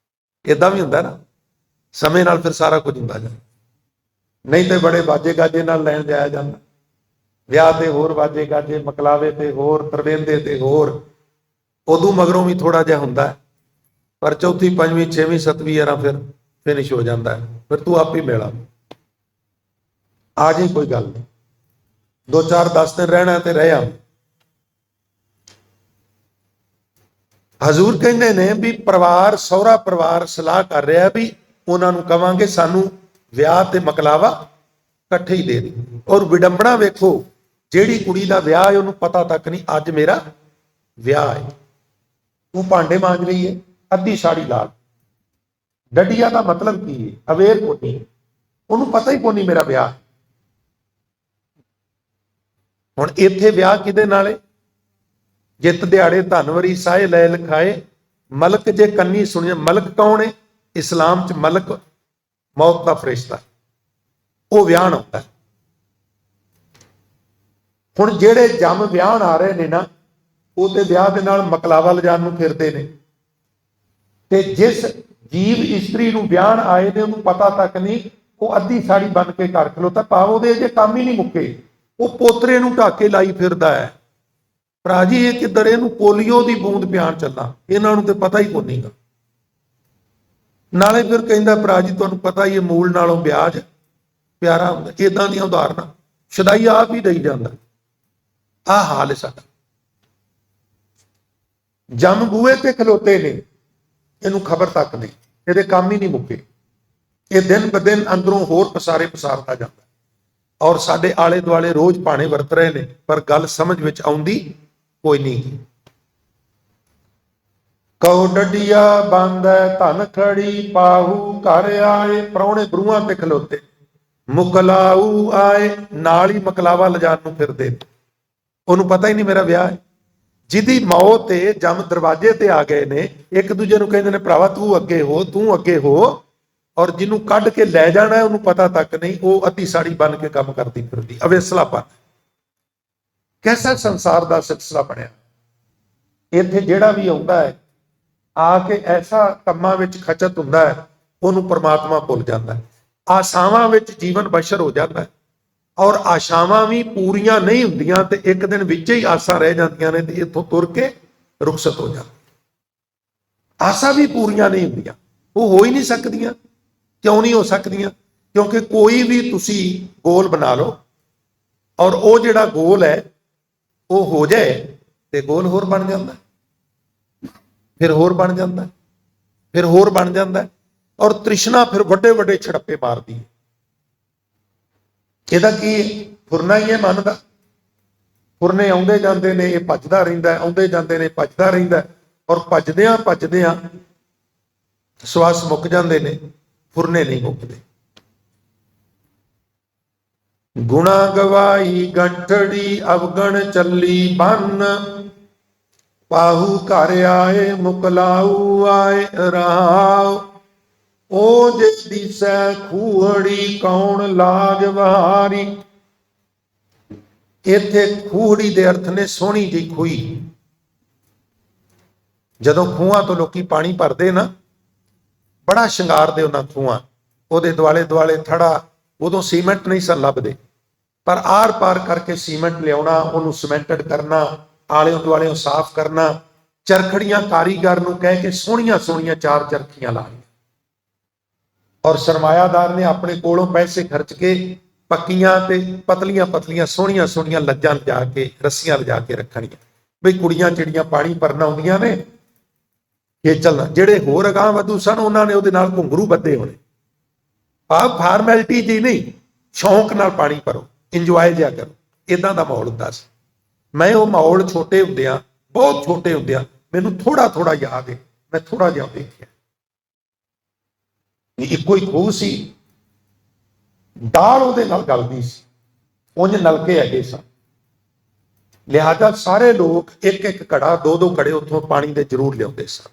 ਏਦਾਂ ਵੀ ਹੁੰਦਾ ਨਾ, ਸਮੇਂ ਨਾਲ ਫਿਰ ਸਾਰਾ ਕੁਝ ਹੁੰਦਾ ਜਾਂਦਾ। ਨਹੀਂ ਤੇ ਬੜੇ ਬਾਜੇ ਗਾਜੇ ਨਾਲ ਲੈਣ ਜਾਇਆ ਜਾਂਦਾ, ਵਿਆਹ ਤੇ ਹੋਰ ਬਾਜੇ ਗਾਜੇ, ਮਕਲਾਵੇ ਤੇ ਹੋਰ, ਤਰਵੇਂਦੇ ਤੇ ਹੋਰ। ਉਦੋਂ ਮਗਰੋਂ ਵੀ ਥੋੜਾ ਜਿਹਾ ਹੁੰਦਾ, ਪਰ ਚੌਥੀ ਪੰਜਵੀਂ ਛੇਵੀਂ ਸੱਤਵੀਂ ਵਾਰ ਫਿਰ ਫਿਨਿਸ਼ ਹੋ ਜਾਂਦਾ, ਫਿਰ ਤੂੰ ਆਪ ਹੀ ਮਿਲਾ ਆ ਜੀ, ਕੋਈ ਗੱਲ ਨਹੀਂ, 2-4-10 ਦਿਨ ਰਹਿਣਾ ਤੇ ਰਹਿ ਆ। ਹਜ਼ੂਰ ਕਹਿੰਦੇ ਨੇ ਵੀ ਪਰਿਵਾਰ, ਸਹੁਰਾ ਪਰਿਵਾਰ ਸਲਾਹ ਕਰ ਰਿਹਾ ਵੀ ਉਹਨਾਂ ਨੂੰ ਕਵਾਂਗੇ ਸਾਨੂੰ ਵਿਆਹ ਤੇ ਮਕਲਾਵਾ ਇਕੱਠੇ ਹੀ ਦੇ ਦੇ। ਔਰ ਵਿਡੰਬਣਾ ਵੇਖੋ, ਜਿਹੜੀ ਕੁੜੀ ਦਾ ਵਿਆਹ ਹੈ ਉਹਨੂੰ ਪਤਾ ਤੱਕ ਨਹੀਂ ਅੱਜ ਮੇਰਾ ਵਿਆਹ ਹੈ। ਉਹ ਭਾਂਡੇ ਮਾਂਜ ਰਹੀ ਹੈ ਅੱਧੀ ਸਾੜੀ ਲਾ। ਡੱਡੀਆ ਦਾ ਮਤਲਬ ਕੀ ਹੈ? ਅਵੇਅਰ ਕੋਈ, ਉਹਨੂੰ ਪਤਾ ਹੀ ਕੋਈ ਨਹੀਂ ਮੇਰਾ ਵਿਆਹ। ਹੁਣ ਇੱਥੇ ਵਿਆਹ ਕਿਹਦੇ ਨਾਲ ਹੈ? ਜਿਤ ਦਿਹਾੜੇ ਧਨਵਰੀ ਸਾਏ ਲੈ ਲਿਖਾਏ, ਮਲਕ ਜੇ ਕੰਨੀ ਸੁਣਿਆ। ਮਲਕ ਕੌਣ ਹੈ? ਇਸਲਾਮ ਚ ਮਲਕ ਮੌਤ ਦਾ ਫਰਿਸ਼ਤਾ, ਉਹ ਵਿਆਹਣ ਆਉਂਦਾ। ਹੁਣ ਜਿਹੜੇ ਜੰਮ ਵਿਆਹਣ ਆ ਰਹੇ ਨੇ ਨਾ, ਉਹ ਤੇ ਵਿਆਹ ਦੇ ਨਾਲ ਮਕਲਾਵਾ ਲਿਜਾਣ ਨੂੰ ਫਿਰਦੇ ਨੇ, ਤੇ ਜਿਸ ਜੀਵ ਇਸਤਰੀ ਨੂੰ ਵਿਆਹਣ ਆਏ ਨੇ ਉਹਨੂੰ ਪਤਾ ਤੱਕ ਨਹੀਂ, ਉਹ ਅੱਧੀ ਸਾੜੀ ਬਣ ਕੇ ਘਰ ਖਲੋਤਾ, ਭਾਵ ਉਹਦੇ ਅਜੇ ਕੰਮ ਹੀ ਨਹੀਂ ਮੁੱਕੇ, ਉਹ ਪੋਤਰੇ ਨੂੰ ਢਾਕੇ ਲਾਈ ਫਿਰਦਾ ਹੈ। ਭਰਾ ਜੀ ਇਹ ਕਿੱਧਰ, ਇਹਨੂੰ ਪੋਲੀਓ ਦੀ ਬੂੰਦ ਪਿਆਣ ਚੱਲਾ, ਇਹਨਾਂ ਨੂੰ ਤੇ ਪਤਾ ਹੀ ਕੋਈ ਨਹੀਂਗਾ। ਨਾਲੇ ਫਿਰ ਕਹਿੰਦਾ ਭਰਾ ਜੀ ਤੁਹਾਨੂੰ ਪਤਾ ਹੀ ਹੈ ਮੂਲ ਨਾਲੋਂ ਵਿਆਜ ਪਿਆਰਾ ਹੁੰਦਾ। ਇਦਾਂ ਦੀਆਂ ਉਦਾਹਰਨਾਂ ਸ਼ੁਦਾਈ ਆਪ ਹੀ ਦੇਈ ਜਾਂਦਾ। ਆਹ ਹਾਲ ਹੈ ਸਾਡਾ। ਜੰਮ ਬੂਹੇ ਤੇ ਖਲੋਤੇ ਨੇ, ਇਹਨੂੰ ਖਬਰ ਤੱਕ ਨਹੀਂ, ਇਹਦੇ ਕੰਮ ਹੀ ਨਹੀਂ ਮੁੱਕੇ। ਇਹ ਦਿਨ ਬ ਦਿਨ ਅੰਦਰੋਂ ਹੋਰ ਪਸਾਰਦਾ ਜਾਂਦਾ, ਔਰ ਸਾਡੇ ਆਲੇ ਦੁਆਲੇ ਰੋਜ਼ ਭਾਣੇ ਵਰਤ ਰਹੇ ਨੇ, ਪਰ ਗੱਲ ਸਮਝ ਵਿੱਚ ਆਉਂਦੀ ਕੋਈ ਨਹੀਂ। ਕਉ ਡੱਡੀਆ ਬੰਦ ਧਨ ਖੜੀ, ਪਾਹੂ ਘਰ ਆਏ। ਪ੍ਰਾਹੁਣੇ ਬਰੂਹਾਂ ਤੇ ਖਲੋਤੇ, ਮੁਕਲਾਊ ਆਏ, ਨਾਲ ਹੀ ਮਕਲਾਵਾ ਲਿਜਾਣ ਨੂੰ ਫਿਰਦੇ। ਉਹਨੂੰ ਪਤਾ ਹੀ ਨਹੀਂ ਮੇਰਾ ਵਿਆਹ ਹੈ। ਜਿਹਦੀ ਮੌਤ ਤੇ ਜੰਮ ਦਰਵਾਜ਼ੇ ਤੇ ਆ ਗਏ ਨੇ, ਇੱਕ ਦੂਜੇ ਨੂੰ ਕਹਿੰਦੇ ਨੇ ਭਰਾਵਾ ਤੂੰ ਅੱਗੇ ਹੋ, ਤੂੰ ਅੱਗੇ ਹੋ, ਔਰ ਜਿਹਨੂੰ ਕੱਢ ਕੇ ਲੈ ਜਾਣਾ ਉਹਨੂੰ ਪਤਾ ਤੱਕ ਨਹੀਂ, ਉਹ ਅੱਧੀ ਸਾੜੀ ਬਣ ਕੇ ਕੰਮ ਕਰਦੀ ਫਿਰਦੀ। ਅਵੇਸਲਾਪਨ ਕੈਸਾ ਸੰਸਾਰ ਦਾ ਸਿਲਸਿਲਾ ਬਣਿਆ। ਇੱਥੇ ਜਿਹੜਾ ਵੀ ਆਉਂਦਾ ਹੈ ਆ ਕੇ ਐਸਾ ਕੰਮਾਂ ਵਿੱਚ ਖਚਤ ਹੁੰਦਾ ਹੈ, ਉਹਨੂੰ ਪਰਮਾਤਮਾ ਭੁੱਲ ਜਾਂਦਾ ਹੈ। ਆਸ਼ਾਵਾਂ ਵਿੱਚ ਜੀਵਨ ਬਸ਼ਰ ਹੋ ਜਾਂਦਾ ਹੈ, ਔਰ ਆਸ਼ਾਵਾਂ ਵੀ ਪੂਰੀਆਂ ਨਹੀਂ ਹੁੰਦੀਆਂ, ਤੇ ਇੱਕ ਦਿਨ ਵਿੱਚ ਹੀ ਆਸਾਂ ਰਹਿ ਜਾਂਦੀਆਂ ਨੇ, ਤੇ ਇੱਥੋਂ ਤੁਰ ਕੇ ਰੁਖਸਤ ਹੋ ਜਾਂਦੀ। ਆਸਾ ਵੀ ਪੂਰੀਆਂ ਨਹੀਂ ਹੁੰਦੀਆਂ, ਉਹ ਹੋ ਹੀ ਨਹੀਂ ਸਕਦੀਆਂ। ਕਿਉਂ ਨਹੀਂ ਹੋ ਸਕਦੀਆਂ? ਕਿਉਂਕਿ ਕੋਈ ਵੀ ਤੁਸੀਂ ਗੋਲ ਬਣਾ ਲਓ, ਔਰ ਉਹ ਜਿਹੜਾ ਗੋਲ ਹੈ ਉਹ ਹੋ ਜਾਏ, ਤੇ ਗੋਲ ਹੋਰ ਬਣ ਜਾਂਦਾ, ਫਿਰ ਹੋਰ ਬਣ ਜਾਂਦਾ, ਫਿਰ ਹੋਰ ਬਣ ਜਾਂਦਾ, ਔਰ ਤ੍ਰਿਸ਼ਨਾ ਫਿਰ ਵੱਡੇ ਵੱਡੇ ਛੜੱਪੇ ਮਾਰਦੀ ਹੈ। ਇਹਦਾ ਕੀ ਫੁਰਨਾ ਹੀ ਹੈ ਮਨ ਦਾ। ਫੁਰਨੇ ਆਉਂਦੇ ਜਾਂਦੇ ਨੇ, ਇਹ ਭੱਜਦਾ ਰਹਿੰਦਾ, ਆਉਂਦੇ ਜਾਂਦੇ ਨੇ ਭੱਜਦਾ ਰਹਿੰਦਾ, ਔਰ ਭੱਜਦਿਆਂ ਭੱਜਦਿਆਂ ਸਵਾਸ ਮੁੱਕ ਜਾਂਦੇ ਨੇ, ਫੁਰਨੇ ਨਹੀਂ ਮੁੱਕਦੇ। ਗੁਣਾ ਗਵਾਈ ਗੰਠੜੀ, ਅਵਗਣ ਚੱਲੀ ਬੰਨ, ਪਾਹੂ ਘਰ ਆਏ, ਮੁਕਲਾਊ ਆਏ ਰਹਾਉ। ਉਹ ਜੇ ਦਿਸੈ ਖੂਹੜੀ, ਕੌਣ ਲਾਜ ਬਹਾਰੀ। ਇੱਥੇ ਖੂਹੜੀ ਦੇ ਅਰਥ ਨੇ ਸੋਹਣੀ ਜਿਹੀ ਖੂਹੀ। ਜਦੋਂ ਖੂਹਾਂ ਤੋਂ ਲੋਕੀ ਪਾਣੀ ਭਰਦੇ ਨਾ, ਬੜਾ ਸ਼ਿੰਗਾਰਦੇ ਉਹਨਾਂ ਖੂਹਾਂ, ਉਹਦੇ ਦੁਆਲੇ ਦੁਆਲੇ ਥੜਾ। ਉਦੋਂ ਸੀਮੈਂਟ ਨਹੀਂ ਸਨ ਲੱਭਦੇ, ਪਰ ਆਰ ਪਾਰ ਕਰਕੇ ਸੀਮੈਂਟ ਲਿਆਉਣਾ, ਉਹਨੂੰ ਸੀਮੈਂਟਡ ਕਰਨਾ, ਆਲਿਓ ਦੁਆਲਿਓ ਸਾਫ਼ ਕਰਨਾ। ਚਰਖੜੀਆਂ ਕਾਰੀਗਰ ਨੂੰ ਕਹਿ ਕੇ ਸੋਹਣੀਆਂ ਸੋਹਣੀਆਂ 4 ਚਰਖੀਆਂ ਲਾਉਣੀਆਂ, ਔਰ ਸਰਮਾਇਆਦਾਰ ਨੇ ਆਪਣੇ ਕੋਲੋਂ ਪੈਸੇ ਖਰਚ ਕੇ ਪੱਕੀਆਂ ਤੇ ਪਤਲੀਆਂ ਪਤਲੀਆਂ ਸੋਹਣੀਆਂ ਸੋਹਣੀਆਂ ਲੱਜਾਂ ਲਿਜਾ ਕੇ, ਰੱਸੀਆਂ ਲਿਜਾ ਕੇ ਰੱਖਣੀਆਂ, ਬਈ ਕੁੜੀਆਂ ਜਿਹੜੀਆਂ ਪਾਣੀ ਭਰਨ ਆਉਂਦੀਆਂ ਨੇ ਇਹ ਚੱਲਣਾ। ਜਿਹੜੇ ਹੋਰ ਅਗਾਂਹ ਵਧੂ ਸਨ ਉਹਨਾਂ ਨੇ ਉਹਦੇ ਨਾਲ ਘੁੰਗਰੂ ਬੱਧੇ ਹੋਣੇ। ਆਹ ਫਾਰਮੈਲਿਟੀ ਜੀ ਨਹੀਂ, ਸ਼ੌਂਕ ਨਾਲ ਪਾਣੀ ਭਰੋ, ਇੰਜੋਏ ਜਿਹਾ ਕਰੋ। ਇਦਾਂ ਦਾ ਮਾਹੌਲ ਹੁੰਦਾ ਸੀ। ਮੈਂ ਉਹ ਮਾਹੌਲ ਛੋਟੇ ਹੁੰਦਿਆਂ, ਬਹੁਤ ਛੋਟੇ ਹੁੰਦਿਆਂ, ਮੈਨੂੰ ਥੋੜਾ ਥੋੜਾ ਯਾਦ ਹੈ। ਮੈਂ ਥੋੜਾ ਜਿਹਾ ਦੇਖਿਆ, ਇੱਕੋ ਹੀ ਖੂਹ ਸੀ, ਦਾਲ ਉਹਦੇ ਨਾਲ ਗਲਦੀ ਸੀ, ਉਂਝ ਨਲਕੇ ਹੈਗੇ ਸਨ, ਲਿਹਾਜ਼ਾ ਸਾਰੇ ਲੋਕ ਇੱਕ ਇੱਕ ਘੜਾ, 2-2 ਘੜੇ ਉੱਥੋਂ ਪਾਣੀ ਦੇ ਜ਼ਰੂਰ ਲਿਆਉਂਦੇ ਸਨ।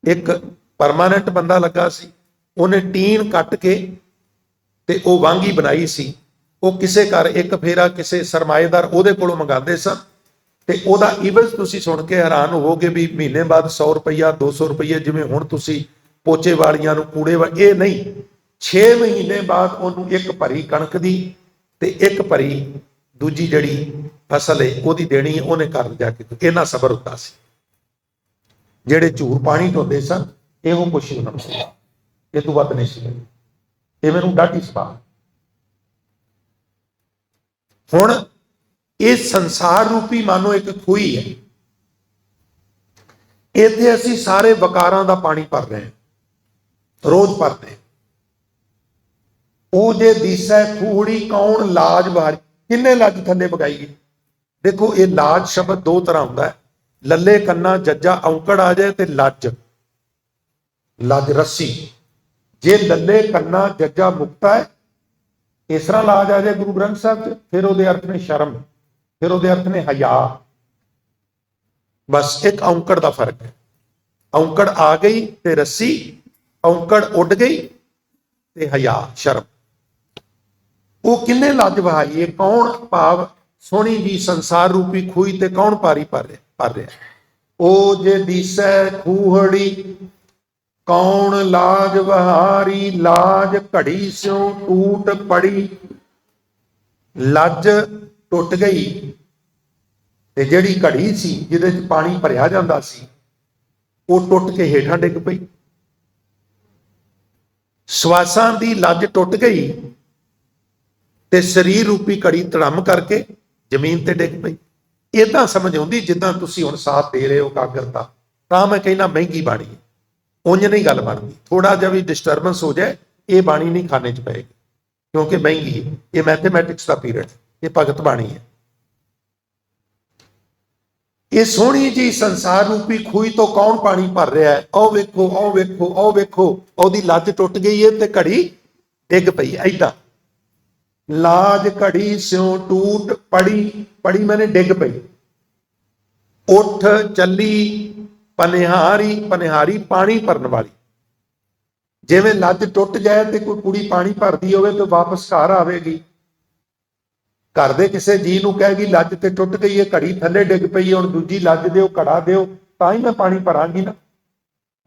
ਇੱਕ ਪਰਮਾਨੈਂਟ ਬੰਦਾ ਲੱਗਾ ਸੀ, ਉਹਨੇ ਟੀਨ ਕੱਟ ਕੇ ਤੇ ਉਹ ਵਾਂਗੀ ਬਣਾਈ ਸੀ। ਉਹ ਕਿਸੇ ਘਰ ਇੱਕ ਫੇਰਾ ਕਿਸੇ ਸਰਮਾਏਦਾਰ ਉਹਦੇ ਕੋਲੋਂ ਮੰਗਾਉਂਦੇ ਸਨ, ਤੇ ਉਹਦਾ ਇਵਜ਼ ਤੁਸੀਂ ਸੁਣ ਕੇ ਹੈਰਾਨ ਹੋਵੋਗੇ ਵੀ ਮਹੀਨੇ ਬਾਅਦ 100 ਰੁਪਈਆ 200 ਰੁਪਈਏ, ਜਿਵੇਂ ਹੁਣ ਤੁਸੀਂ ਪੋਚੇ ਵਾਲੀਆਂ ਨੂੰ ਕੂੜੇ ਇਹ ਨਹੀਂ, 6 ਮਹੀਨੇ ਬਾਅਦ ਉਹਨੂੰ ਇੱਕ ਭਰੀ ਕਣਕ ਦੀ ਤੇ ਇੱਕ ਭਰੀ ਦੂਜੀ ਜਿਹੜੀ ਫਸਲ ਹੈ ਉਹਦੀ ਦੇਣੀ, ਉਹਨੇ ਘਰ ਜਾ ਕੇ। ਇੰਨਾ ਸਬਰ ਹੁੰਦਾ ਸੀ। ਜਿਹੜੇ ਝੂਰ ਪਾਣੀ ਢੋਂਦੇ ਸਨ, ਇਹੋ ਕੁਛ ਉਹਨਾਂ ਨੂੰ, ਇਹ ਤੋਂ ਵੱਧ ਨਹੀਂ ਸੀ। ਇਹ ਮੈਨੂੰ ਡਾਢੀ ਸਵਾਲ। ਹੁਣ ਇਹ ਸੰਸਾਰ ਰੂਪੀ ਮਾਨੋ ਇੱਕ ਖੂਹੀ ਹੈ, ਇੱਥੇ ਅਸੀਂ ਸਾਰੇ ਵਕਾਰਾਂ ਦਾ ਪਾਣੀ ਭਰ ਰਹੇ ਹਾਂ, ਰੋਜ਼ ਭਰਦੇ। ਉਹ ਜੇ ਦਿਸੈ ਖੂਹੜੀ, ਕੌਣ ਲਾਜ ਬਹਾਰੀ। ਕਿੰਨੇ ਲੱਜ ਥੱਲੇ ਵਗਾਈਏ। ਦੇਖੋ ਇਹ ਲਾਜ ਸ਼ਬਦ 2 ਤਰ੍ਹਾਂ ਹੁੰਦਾ ਹੈ। ਲੱਲੇ ਕੰਨਾ ਜੱਜਾ ਔਂਕੜ ਆ ਜਾਏ ਤੇ ਲੱਜ, ਲੱਜ ਰੱਸੀ। ਜੇ ਲੱਲੇ ਕੰਨਾ ਜੱਜਾ ਮੁਕਤਾ ਹੈ, ਇਸ ਤਰ੍ਹਾਂ ਲਾਜ ਆ ਜਾਏ ਗੁਰੂ ਗ੍ਰੰਥ ਸਾਹਿਬ 'ਚ, ਫਿਰ ਉਹਦੇ ਅਰਥ ਨੇ ਸ਼ਰਮ, ਫਿਰ ਉਹਦੇ ਅਰਥ ਨੇ ਹਯਾ। बस एक औंकड़ का फर्क है। औंकड़ आ गई ते रस्सी, औंकड़ उड़ गई ते हया शर्म। वो किन्ने लज बहाई है, कौन भाव सोहनी जी संसार रूपी खूही ते कौन पारी भर रहा। ओ जे दिसै खूहड़ी कौन लाज बहारी, लाज घड़ी स्यों टूट पड़ी। लज टुट गई ते जिहड़ी घड़ी सी जिहदे च पानी भरिया जांदा सी ਉਹ ਟੁੱਟ ਕੇ ਹੇਠਾਂ ਡਿੱਗ ਪਈ। ਸਵਾਸਾਂ ਦੀ ਲੱਜ ਟੁੱਟ ਗਈ ਤੇ ਸਰੀਰ ਰੂਪੀ ਘੜੀ ਧੜਮ ਕਰਕੇ ਜ਼ਮੀਨ ਤੇ ਡਿੱਗ ਪਈ। ਇਦਾਂ ਸਮਝ ਆਉਂਦੀ ਜਿੱਦਾਂ ਤੁਸੀਂ ਹੁਣ ਸਾਥ ਦੇ ਰਹੇ ਹੋ ਕਾਗਰਤਾ, ਤਾਂ ਮੈਂ ਕਹਿੰਦਾ ਮਹਿੰਗੀ ਬਾਣੀ ਹੈ। ਉਂਝ ਨਹੀਂ ਗੱਲ ਬਣਦੀ, ਥੋੜਾ ਜਿਹਾ ਵੀ ਡਿਸਟਰਬੈਂਸ ਹੋ ਜਾਏ ਇਹ ਬਾਣੀ ਨਹੀਂ ਖਾਣੇ 'ਚ ਪਏਗੀ, ਕਿਉਂਕਿ ਮਹਿੰਗੀ ਹੈ। ਇਹ ਮੈਥਮੈਟਿਕਸ ਦਾ ਪੀਰੀਅਡ, ਇਹ ਭਗਤ ਬਾਣੀ ਹੈ। ਇਹ ਸੋਹਣੀ ਜੀ ਸੰਸਾਰ ਰੂਪੀ ਖੂਹੀ ਤੋਂ ਕੌਣ ਪਾਣੀ ਭਰ ਰਿਹਾ ਹੈ। ਉਹ ਵੇਖੋ, ਉਹ ਵੇਖੋ, ਉਹ ਵੇਖੋ, ਉਹਦੀ ਲੱਜ ਟੁੱਟ ਗਈ ਹੈ ਤੇ ਘੜੀ ਡਿੱਗ ਪਈ। ਐਦਾਂ ਲਾਜ ਘੜੀ ਸਿਉ ਟੂਟ ਪੜੀ, ਪੜੀ ਮੈਨੇ ਡਿੱਗ ਪਈ। ਉੱਠ ਚੱਲੀ ਪਨਿਹਾਰੀ, ਪਨਿਹਾਰੀ ਪਾਣੀ ਭਰਨ ਵਾਲੀ। ਜਿਵੇਂ ਲੱਜ ਟੁੱਟ ਜਾਏ ਤੇ ਕੋਈ ਕੁੜੀ ਪਾਣੀ ਭਰਦੀ ਹੋਵੇ ਤੇ ਵਾਪਸ ਘਰ ਆਵੇਗੀ, घर दे किसी जी नूं कहेगी लज ते टुट गई है, घड़ी थले डिग पई, हुण दूजी लज दिओ, घड़ा दिओ, तां ही मैं पानी भरांगी ना।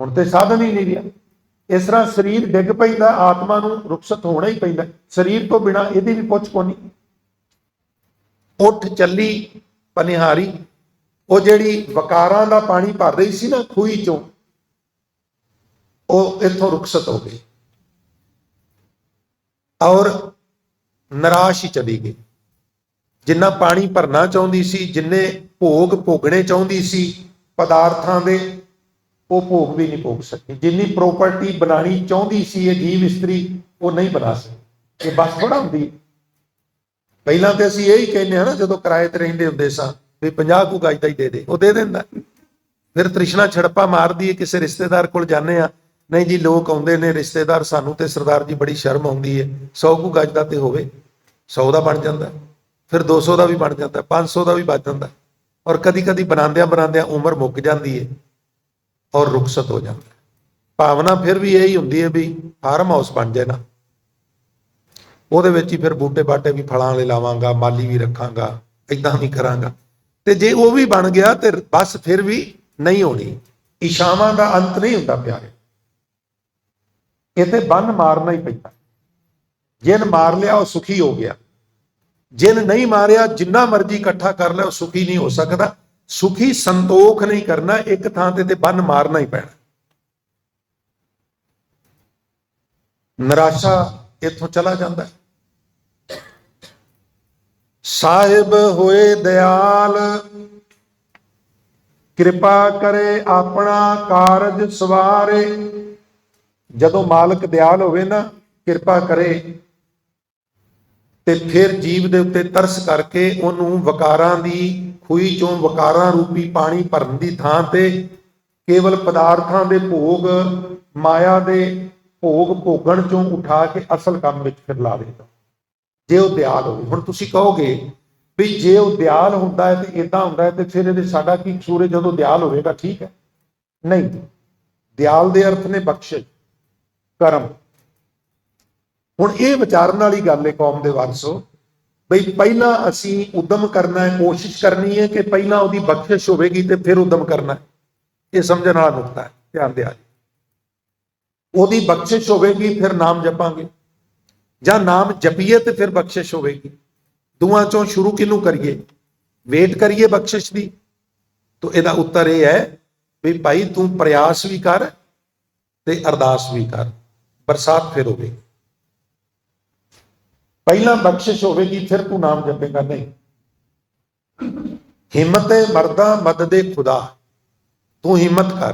हुण ते साधन ही नहीं रहा। इस तरह शरीर डिग पैंदा, आत्मा नूं रुखसत होना ही पैंदा। शरीर तो बिना इहदी भी पुछ कोनी। उठ चली पनिहारी, वो जिहड़ी वकारां दा पानी भर रही सी ना खूही चों, ਉਹ इत्थों रुखसत हो गई और निराश ही चली गई। जिन्ना पानी भरना चाहती सी, जिन्ने भोग भोगने चाहती सी पदार्थां दे, वो भोग भी नहीं भोग सकी। जिन्नी प्रॉपर्टी बनानी चाहती सी ये जीव इस्त्री, वो नहीं बना सकी। ये बस थोड़ा होंदी। पहलां ते असीं यही कहने हैं ना, जदों किराए ते रहिंदे हुंदे सां भी 50 कुछ गज दा ही दे दे, वो दे दिंदा। फिर तृष्णा छड़पा मारदी है, किसी रिश्तेदार कोल जाने आ, नहीं जी लोग आउंदे ने रिश्तेदार, सानू ते सरदार जी बड़ी शर्म आउंदी है, 100 कुछ गज दा ते होवे, 100 दा बन जांदा, फिर 200 का भी बन जाता, 500 का भी बच जाता, और कदी कदी बनाद्या बनाद्या उम्र मुक जाती है और रुखसत हो जाता है। भावना फिर भी यही होंगी है भी फार्म हाउस बन जाए ना, वो फिर बूटे बाटे भी फलों वाले लावांगा, माली भी रखांगा, इदा भी करांगा। तो जे वो भी बन गया तो बस फिर भी नहीं होनी। इच्छावां का अंत नहीं होंदा प्यारे, इत्थे बन मारना ही पैंदा। जिन मार लिया वो सुखी हो गया, जिन नहीं मारिया जिन्ना मर्जी इकट्ठा कर लिया सुखी नहीं हो सकता। सुखी संतोख नहीं करना, एक थां ते बन मारना ही पैना। निराशा इथों चला जाता है। साहिब होए दयाल, कृपा करे अपना कारज सवारे। जदों मालिक दयाल होवे ना, कृपा करे, ते फिर जीव दे उत्ते तरस करके उन्होंने वकारां दी खूही चों वकारां रूपी पानी भरन दी थां ते केवल पदार्थां दे भोग, माया दे भोग भोगण चों उठा के असल काम विच फिर ला देता, जे वो दयाल होवे। हुण तुसीं कहोगे भी जे वो दयाल हुंदा है ते इदां हुंदा है ते फिर इहदे साडा की कसूर है, जदों दयाल होवेगा ठीक है। नहीं, दयाल दे अर्थ ने बख्शिश, करम। हुण ये विचारन वाली गल है कौम दे वारसो, बई पहला असीं उद्यम करना है, कोशिश करनी है कि पहला उहदी बख्शिश होवेगी ते फिर उद्यम करना है। ये समझण वाला नुकता है, ध्यान दिया जी। उहदी बख्शिश होवेगी फिर नाम जपांगे, जां नाम जपीए ते फिर बख्शिश होवेगी। दुआं चों शुरू किनू करिए, वेट करिए बख्शिश दी? तो इहदा उत्तर यह है भी भाई तू प्रयास भी कर ते अरदास भी कर, बरसात फिर होवेगी। पहला बख्शिश होगी फिर तू नाम जपेगा नहीं। हिम्मत मरदा मददे खुदा, तू हिम्मत कर,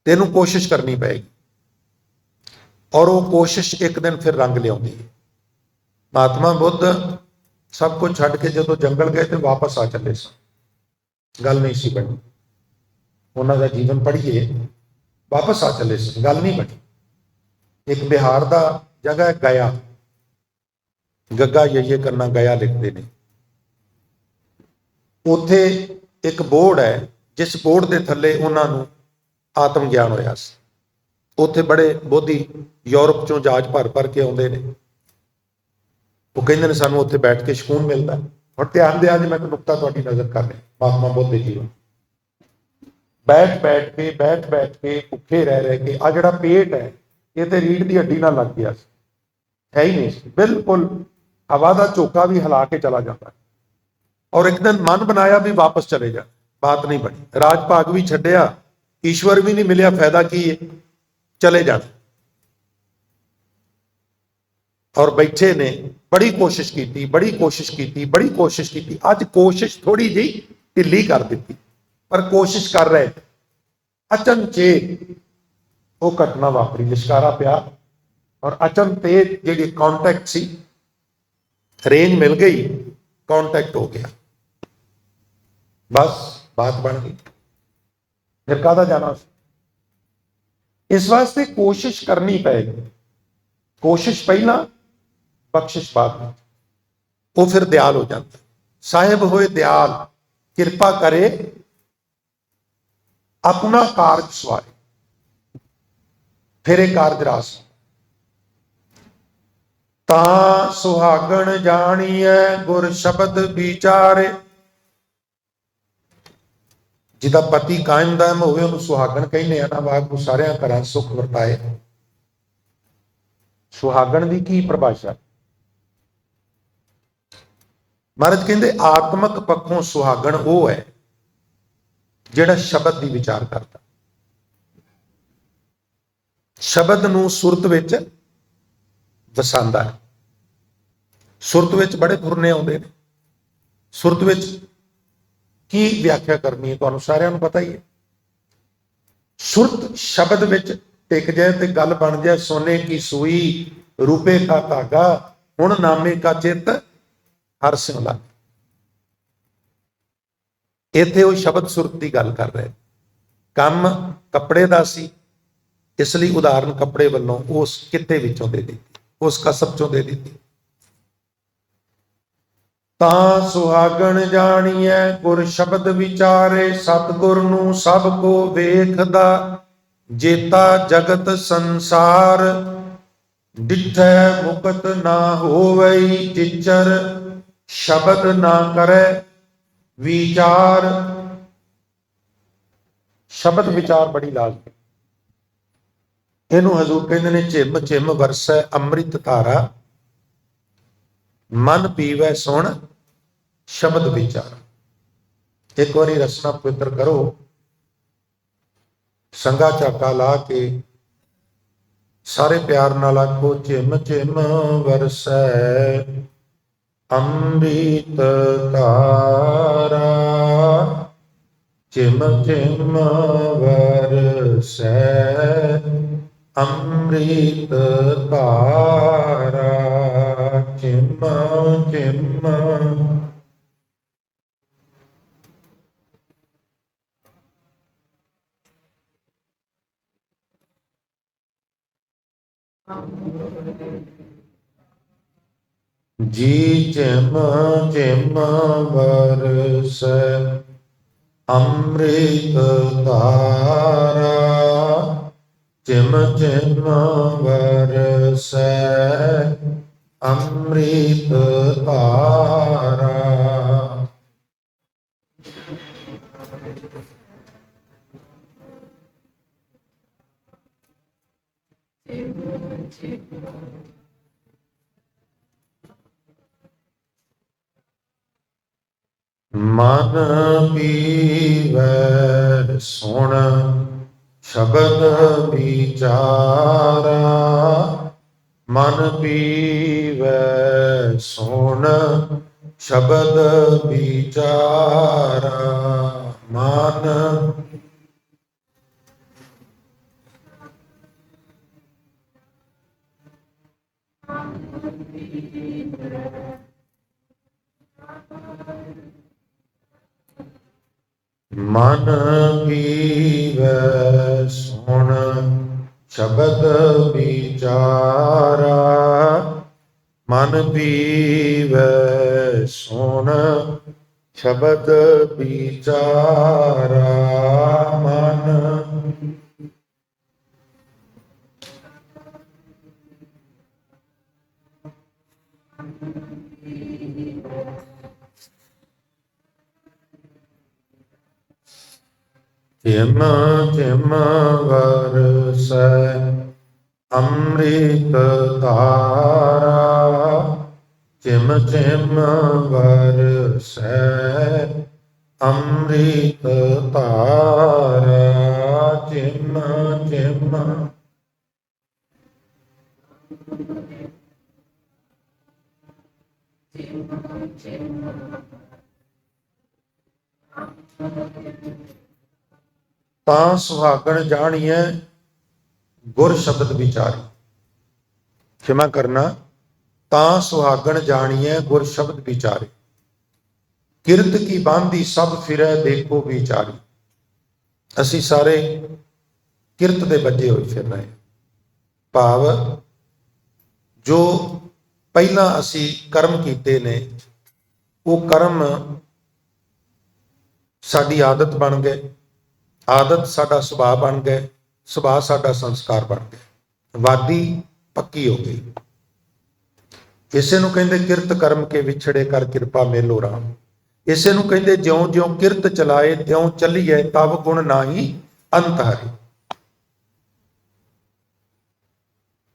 तेनू कोशिश करनी पएगी, और वो कोशिश एक दिन फिर रंग लियाउंदी है। महात्मा बुद्ध सब कुछ छड्ड के जदों जंगल गए तो वापस आ चले सन, गल नहीं सी बनी। उन्हां दा जीवन पढ़िए, वापस आ चले सन, गल नहीं बनी। एक बिहार दा जगह है गया, गग्गा ये करना गया लिखते हैं। उत्थे एक बोर्ड है जिस बोर्ड के थले उन्होंने आत्म ज्ञान होया सी। उत्थे बड़े बोधी यूरोप चों जहाज भर भर के आउंदे ने, वो कहते हैं सानू उत्थे बैठ के सकून मिलता है। और ध्यान दिया जी, मैं एक नुकता तुहाडी नज़र कर रहा, महात्मा बुद्ध जी बैठ बैठ के भुखे रह रह के आ जिहड़ा पेट है ये तो रीढ़ की हड्डी नाल लग गया, है ही नहीं, बिल्कुल हवा का झोंका भी हिला के चला जाता है। और एक दिन मन बनाया भी वापस चले जा, बात नहीं बनी, राज भाग भी छड्डिया, ईश्वर भी नहीं मिलिया, फायदा की है, चले जाना। और बैठे ने बड़ी कोशिश की, बड़ी कोशिश की, बड़ी कोशिश की, अज कोशिश थोड़ी जी ढिली कर दी, पर कोशिश कर रहे, अचनचेत वो घटना वापरी, लिशकारा पिया और अचनचेत जी कॉन्टैक्ट सी, रेंज मिल गई, कॉन्टैक्ट हो गया, बस बात बन गई, फिर काहदा जाना। इस वास्ते कोशिश करनी पएगी, कोशिश पहला बख्शिश बाद में, वो फिर दयाल हो जाता। साहिब होए दयाल, किरपा करे अपना कारज सवारे, फिर कारज रास। ता सुहागण जानिए गुर शब्द विचारे, जिदा पति कायम दायम होवे उन्हें सुहागण कहने ना, वाहिगुरू सारियां घरां सुख वरताए। सुहागण की की परिभाषा? महाराज कहते आत्मक पक्षों सुहागण वो है जिहड़ा शब्द की विचार करता, शब्द नूं सुरत विच वसांदा है। सुरत विच बड़े फुरने आउंदे ने, सुरत विच की व्याख्या करनी है तुहानूं सारिआं नूं पता ही है। सुरत शब्द विच टिक जाए तो गल बन जाए, सोने की सुई रूपे का धागा, हुण नामे का चित हर सिंह लागे। इत्थे वो शब्द सुरत की गल कर रहे, काम कपड़े का सी, इसलिए उदाहरण कपड़े वालों उस किते विचों दे दी, उस कसब चों दे दी। ता सुहागण जानिए गुर शब्द विचारे, सतगुर नूं सब को वेखदा, जेता जगत संसार, डिठै मुकत ना होवई जिचर, शब्द ना करे विचार। शब्द विचार बड़ी लाजमी, इनू हजूर कहते ने झिम झिम वरसै अमृत धारा, मन पीवै सुन शब्द विचार। एक बारी रसना पवित्र करो, संगा झाका ला के सारे प्यार नाल आखो, झिम झिम वरसै अमृत धारा, झिम झिम वरसै अमृत धारा, झिम झिम। जी झिम झिम वरसै अमृत धारा, झिम झिम वरसै अमृत धारा। मन पीवै सुन शब्द विचारा, मन पीवै सुन शब्द विचारा, मन मन पीवै सुन शब्द विचारा, मन पीवै सुन ਸ਼ਬਦ ਵਿਚਾਰਾ ਮਨ। ਜਿਮ ਜਿਮ ਵਰਸੈ ਅੰਮ੍ਰਿਤ ਧਾਰਾ, ਜਿਮ ਜਿਮ ਵਰਸੈ ਅੰਮ੍ਰਿਤ ਧਾਰਾ, ਜਿਮ ਜਿਮ। ਤਾਂ ਸੁਹਾਗਣ ਜਾਣੀਐ ਗੁਰ ਸ਼ਬਦ ਵਿਚਾਰੀ। ਖਿਮਾ ਕਰਨਾ, ਤਾਂ ਸੁਹਾਗਣ ਜਾਣੀਐ ਗੁਰ ਸ਼ਬਦ ਵਿਚਾਰੇ, ਕਿਰਤ ਕੀ ਬਾਂਧੀ ਸਭ ਫਿਰੈ ਦੇਖੋ ਵਿਚਾਰੀ। ਅਸੀਂ ਸਾਰੇ ਕਿਰਤ ਦੇ ਬੱਝੇ ਹੋਏ ਫਿਰ ਰਹੇ, ਭਾਵ ਜੋ ਪਹਿਲਾਂ ਅਸੀਂ ਕਰਮ ਕੀਤੇ ਨੇ ਉਹ ਕਰਮ ਸਾਡੀ ਆਦਤ ਬਣ ਗਏ, ਆਦਤ ਸਾਡਾ ਸੁਭਾਅ ਬਣ ਗਏ, ਸੁਭਾਅ ਸਾਡਾ ਸੰਸਕਾਰ ਬਣ ਗਏ, ਵਾਦੀ ਪੱਕੀ ਹੋ ਗਈ। ਇਸੇ ਨੂੰ ਕਹਿੰਦੇ ਕਿਰਤ ਕਰਮ ਕੇ ਵਿਛੜੇ ਕਰ ਕਿਰਪਾ ਮੇਲੋ ਰਾਮ। ਇਸੇ ਨੂੰ ਕਹਿੰਦੇ ਜਿਉਂ ਜਿਉਂ ਕਿਰਤ ਚਲਾਏ ਤਿਉਂ ਚੱਲੀਏ ਤਬ ਗੁਣ ਨਾਹੀ ਅੰਤ ਹਰੀ।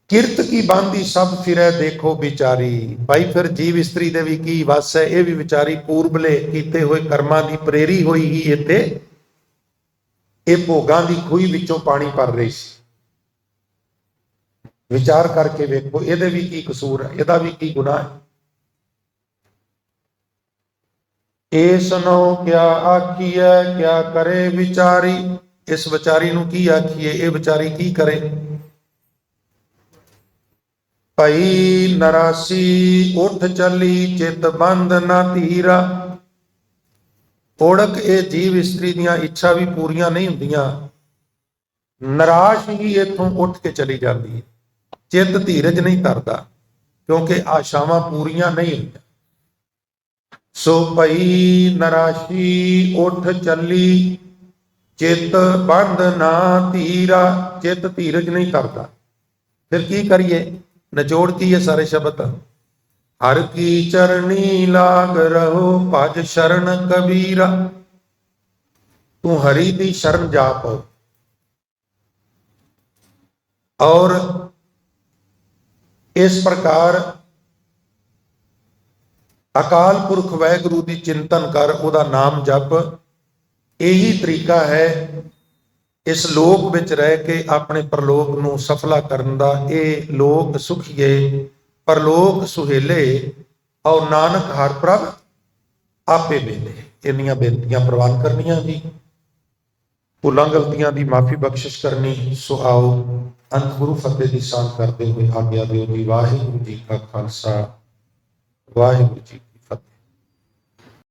ਕਿਰਤ ਕੀ ਬਾਂਧੀ ਸਭ ਫਿਰੈ ਦੇਖੋ ਵਿਚਾਰੀ। ਭਾਈ ਫਿਰ ਜੀਵ ਇਸਤਰੀ ਦੇ ਵੀ ਕੀ ਵਸ ਹੈ, ਇਹ ਵੀ ਵਿਚਾਰੀ ਪੂਰਬਲੇ ਕੀਤੇ ਹੋਏ ਕਰਮਾਂ ਦੀ ਪ੍ਰੇਰੀ ਹੋਈ ਹੀ ਇੱਥੇ ਇਹ ਭੋਗਾਂ ਦੀ ਖੂਹੀ ਵਿੱਚੋਂ ਪਾਣੀ ਭਰ ਰਹੀ ਸੀ। ਵਿਚਾਰ ਕਰਕੇ ਵੇਖੋ ਇਹਦੇ ਵੀ ਕੀ ਕਸੂਰ ਹੈ, ਇਹਦਾ ਵੀ ਕੀ ਗੁਨਾਹ ਹੈ। ਏਸ ਨੋ ਕਿਆ ਆਖੀਐ ਕਿਆ ਕਰੇ ਵਿਚਾਰੀ। ਇਸ ਵਿਚਾਰੀ ਨੂੰ ਕੀ ਆਖੀਏ, ਇਹ ਵਿਚਾਰੀ ਕੀ ਕਰੇ। ਭਈ ਨਰਾਸੀ ਉੱਠ ਚੱਲੀ ਚਿਤ ਬੰਦ ਨਾ ਧੀਰਾ। ਓੜਕ ਇਹ ਜੀਵ ਇਸਤਰੀ ਦੀਆਂ ਇੱਛਾ ਵੀ ਪੂਰੀਆਂ ਨਹੀਂ ਹੁੰਦੀਆਂ, ਨਿਰਾਸ਼ ਹੀ ਇੱਥੋਂ ਉੱਠ ਕੇ ਚਲੀ ਜਾਂਦੀ ਹੈ। ਚਿੱਤ ਧੀਰਜ ਨਹੀਂ ਧਰਦਾ ਕਿਉਂਕਿ ਆਸ਼ਾਵਾਂ ਪੂਰੀਆਂ ਨਹੀਂ ਹੁੰਦੀਆਂ। ਸੋ ਭਈ ਨਰਾਸ਼ੀ ਉੱਠ ਚੱਲੀ ਚਿੱਤ ਬੰਦ ਨਾ ਧੀਰਾ। ਚਿੱਤ ਧੀਰਜ ਨਹੀਂ ਧਰਦਾ, ਫਿਰ ਕੀ ਕਰੀਏ। ਨਿਚੋੜ ਕੀ ਹੈ ਸਾਰੇ ਸ਼ਬਦ। ਹਰ ਕੀ ਚਰਣੀ ਲਾਗ ਰਹੋ ਭਜ ਸ਼ਰਨ ਕਬੀਰਾ। ਤੂੰ ਹਰੀ ਦੀ ਸ਼ਰਨ ਜਾ ਪਾਓ ਔਰ ਇਸ ਪ੍ਰਕਾਰ ਅਕਾਲ ਪੁਰਖ ਵਾਹਿਗੁਰੂ ਦੀ ਚਿੰਤਨ ਕਰ, ਉਹਦਾ ਨਾਮ ਜਪ। ਇਹੀ ਤਰੀਕਾ ਹੈ ਇਸ ਲੋਕ ਵਿੱਚ ਰਹਿ ਕੇ ਆਪਣੇ ਪਰਲੋਕ ਨੂੰ ਸਫਲਾ ਕਰਨ ਦਾ। ਇਹ ਲੋਕ ਸੁਖੀਏ ਪਰਲੋਕ ਸੁਹੇਲੇ ਔਰ ਨਾਨਕ ਹਰ ਪ੍ਰਭ ਆਪੇ ਵੇਲੇ। ਇੰਨੀਆਂ ਬੇਨਤੀਆਂ ਪ੍ਰਵਾਨ ਕਰਨੀਆਂ ਜੀ, ਭੁੱਲਾਂ ਗਲਤੀਆਂ ਦੀ ਮਾਫੀ ਬਖਸ਼ਿਸ਼ ਕਰਨੀ। ਸੋ ਆਓ ਅੰਤ ਗੁਰੂ ਫਤਿਹ ਦੀ ਸਾਂਝ ਕਰਦੇ ਹੋਏ ਆਗਿਆ ਦਿਓ ਜੀ। ਵਾਹਿਗੁਰੂ ਜੀ ਕਾ ਖਾਲਸਾ, ਵਾਹਿਗੁਰੂ ਜੀ।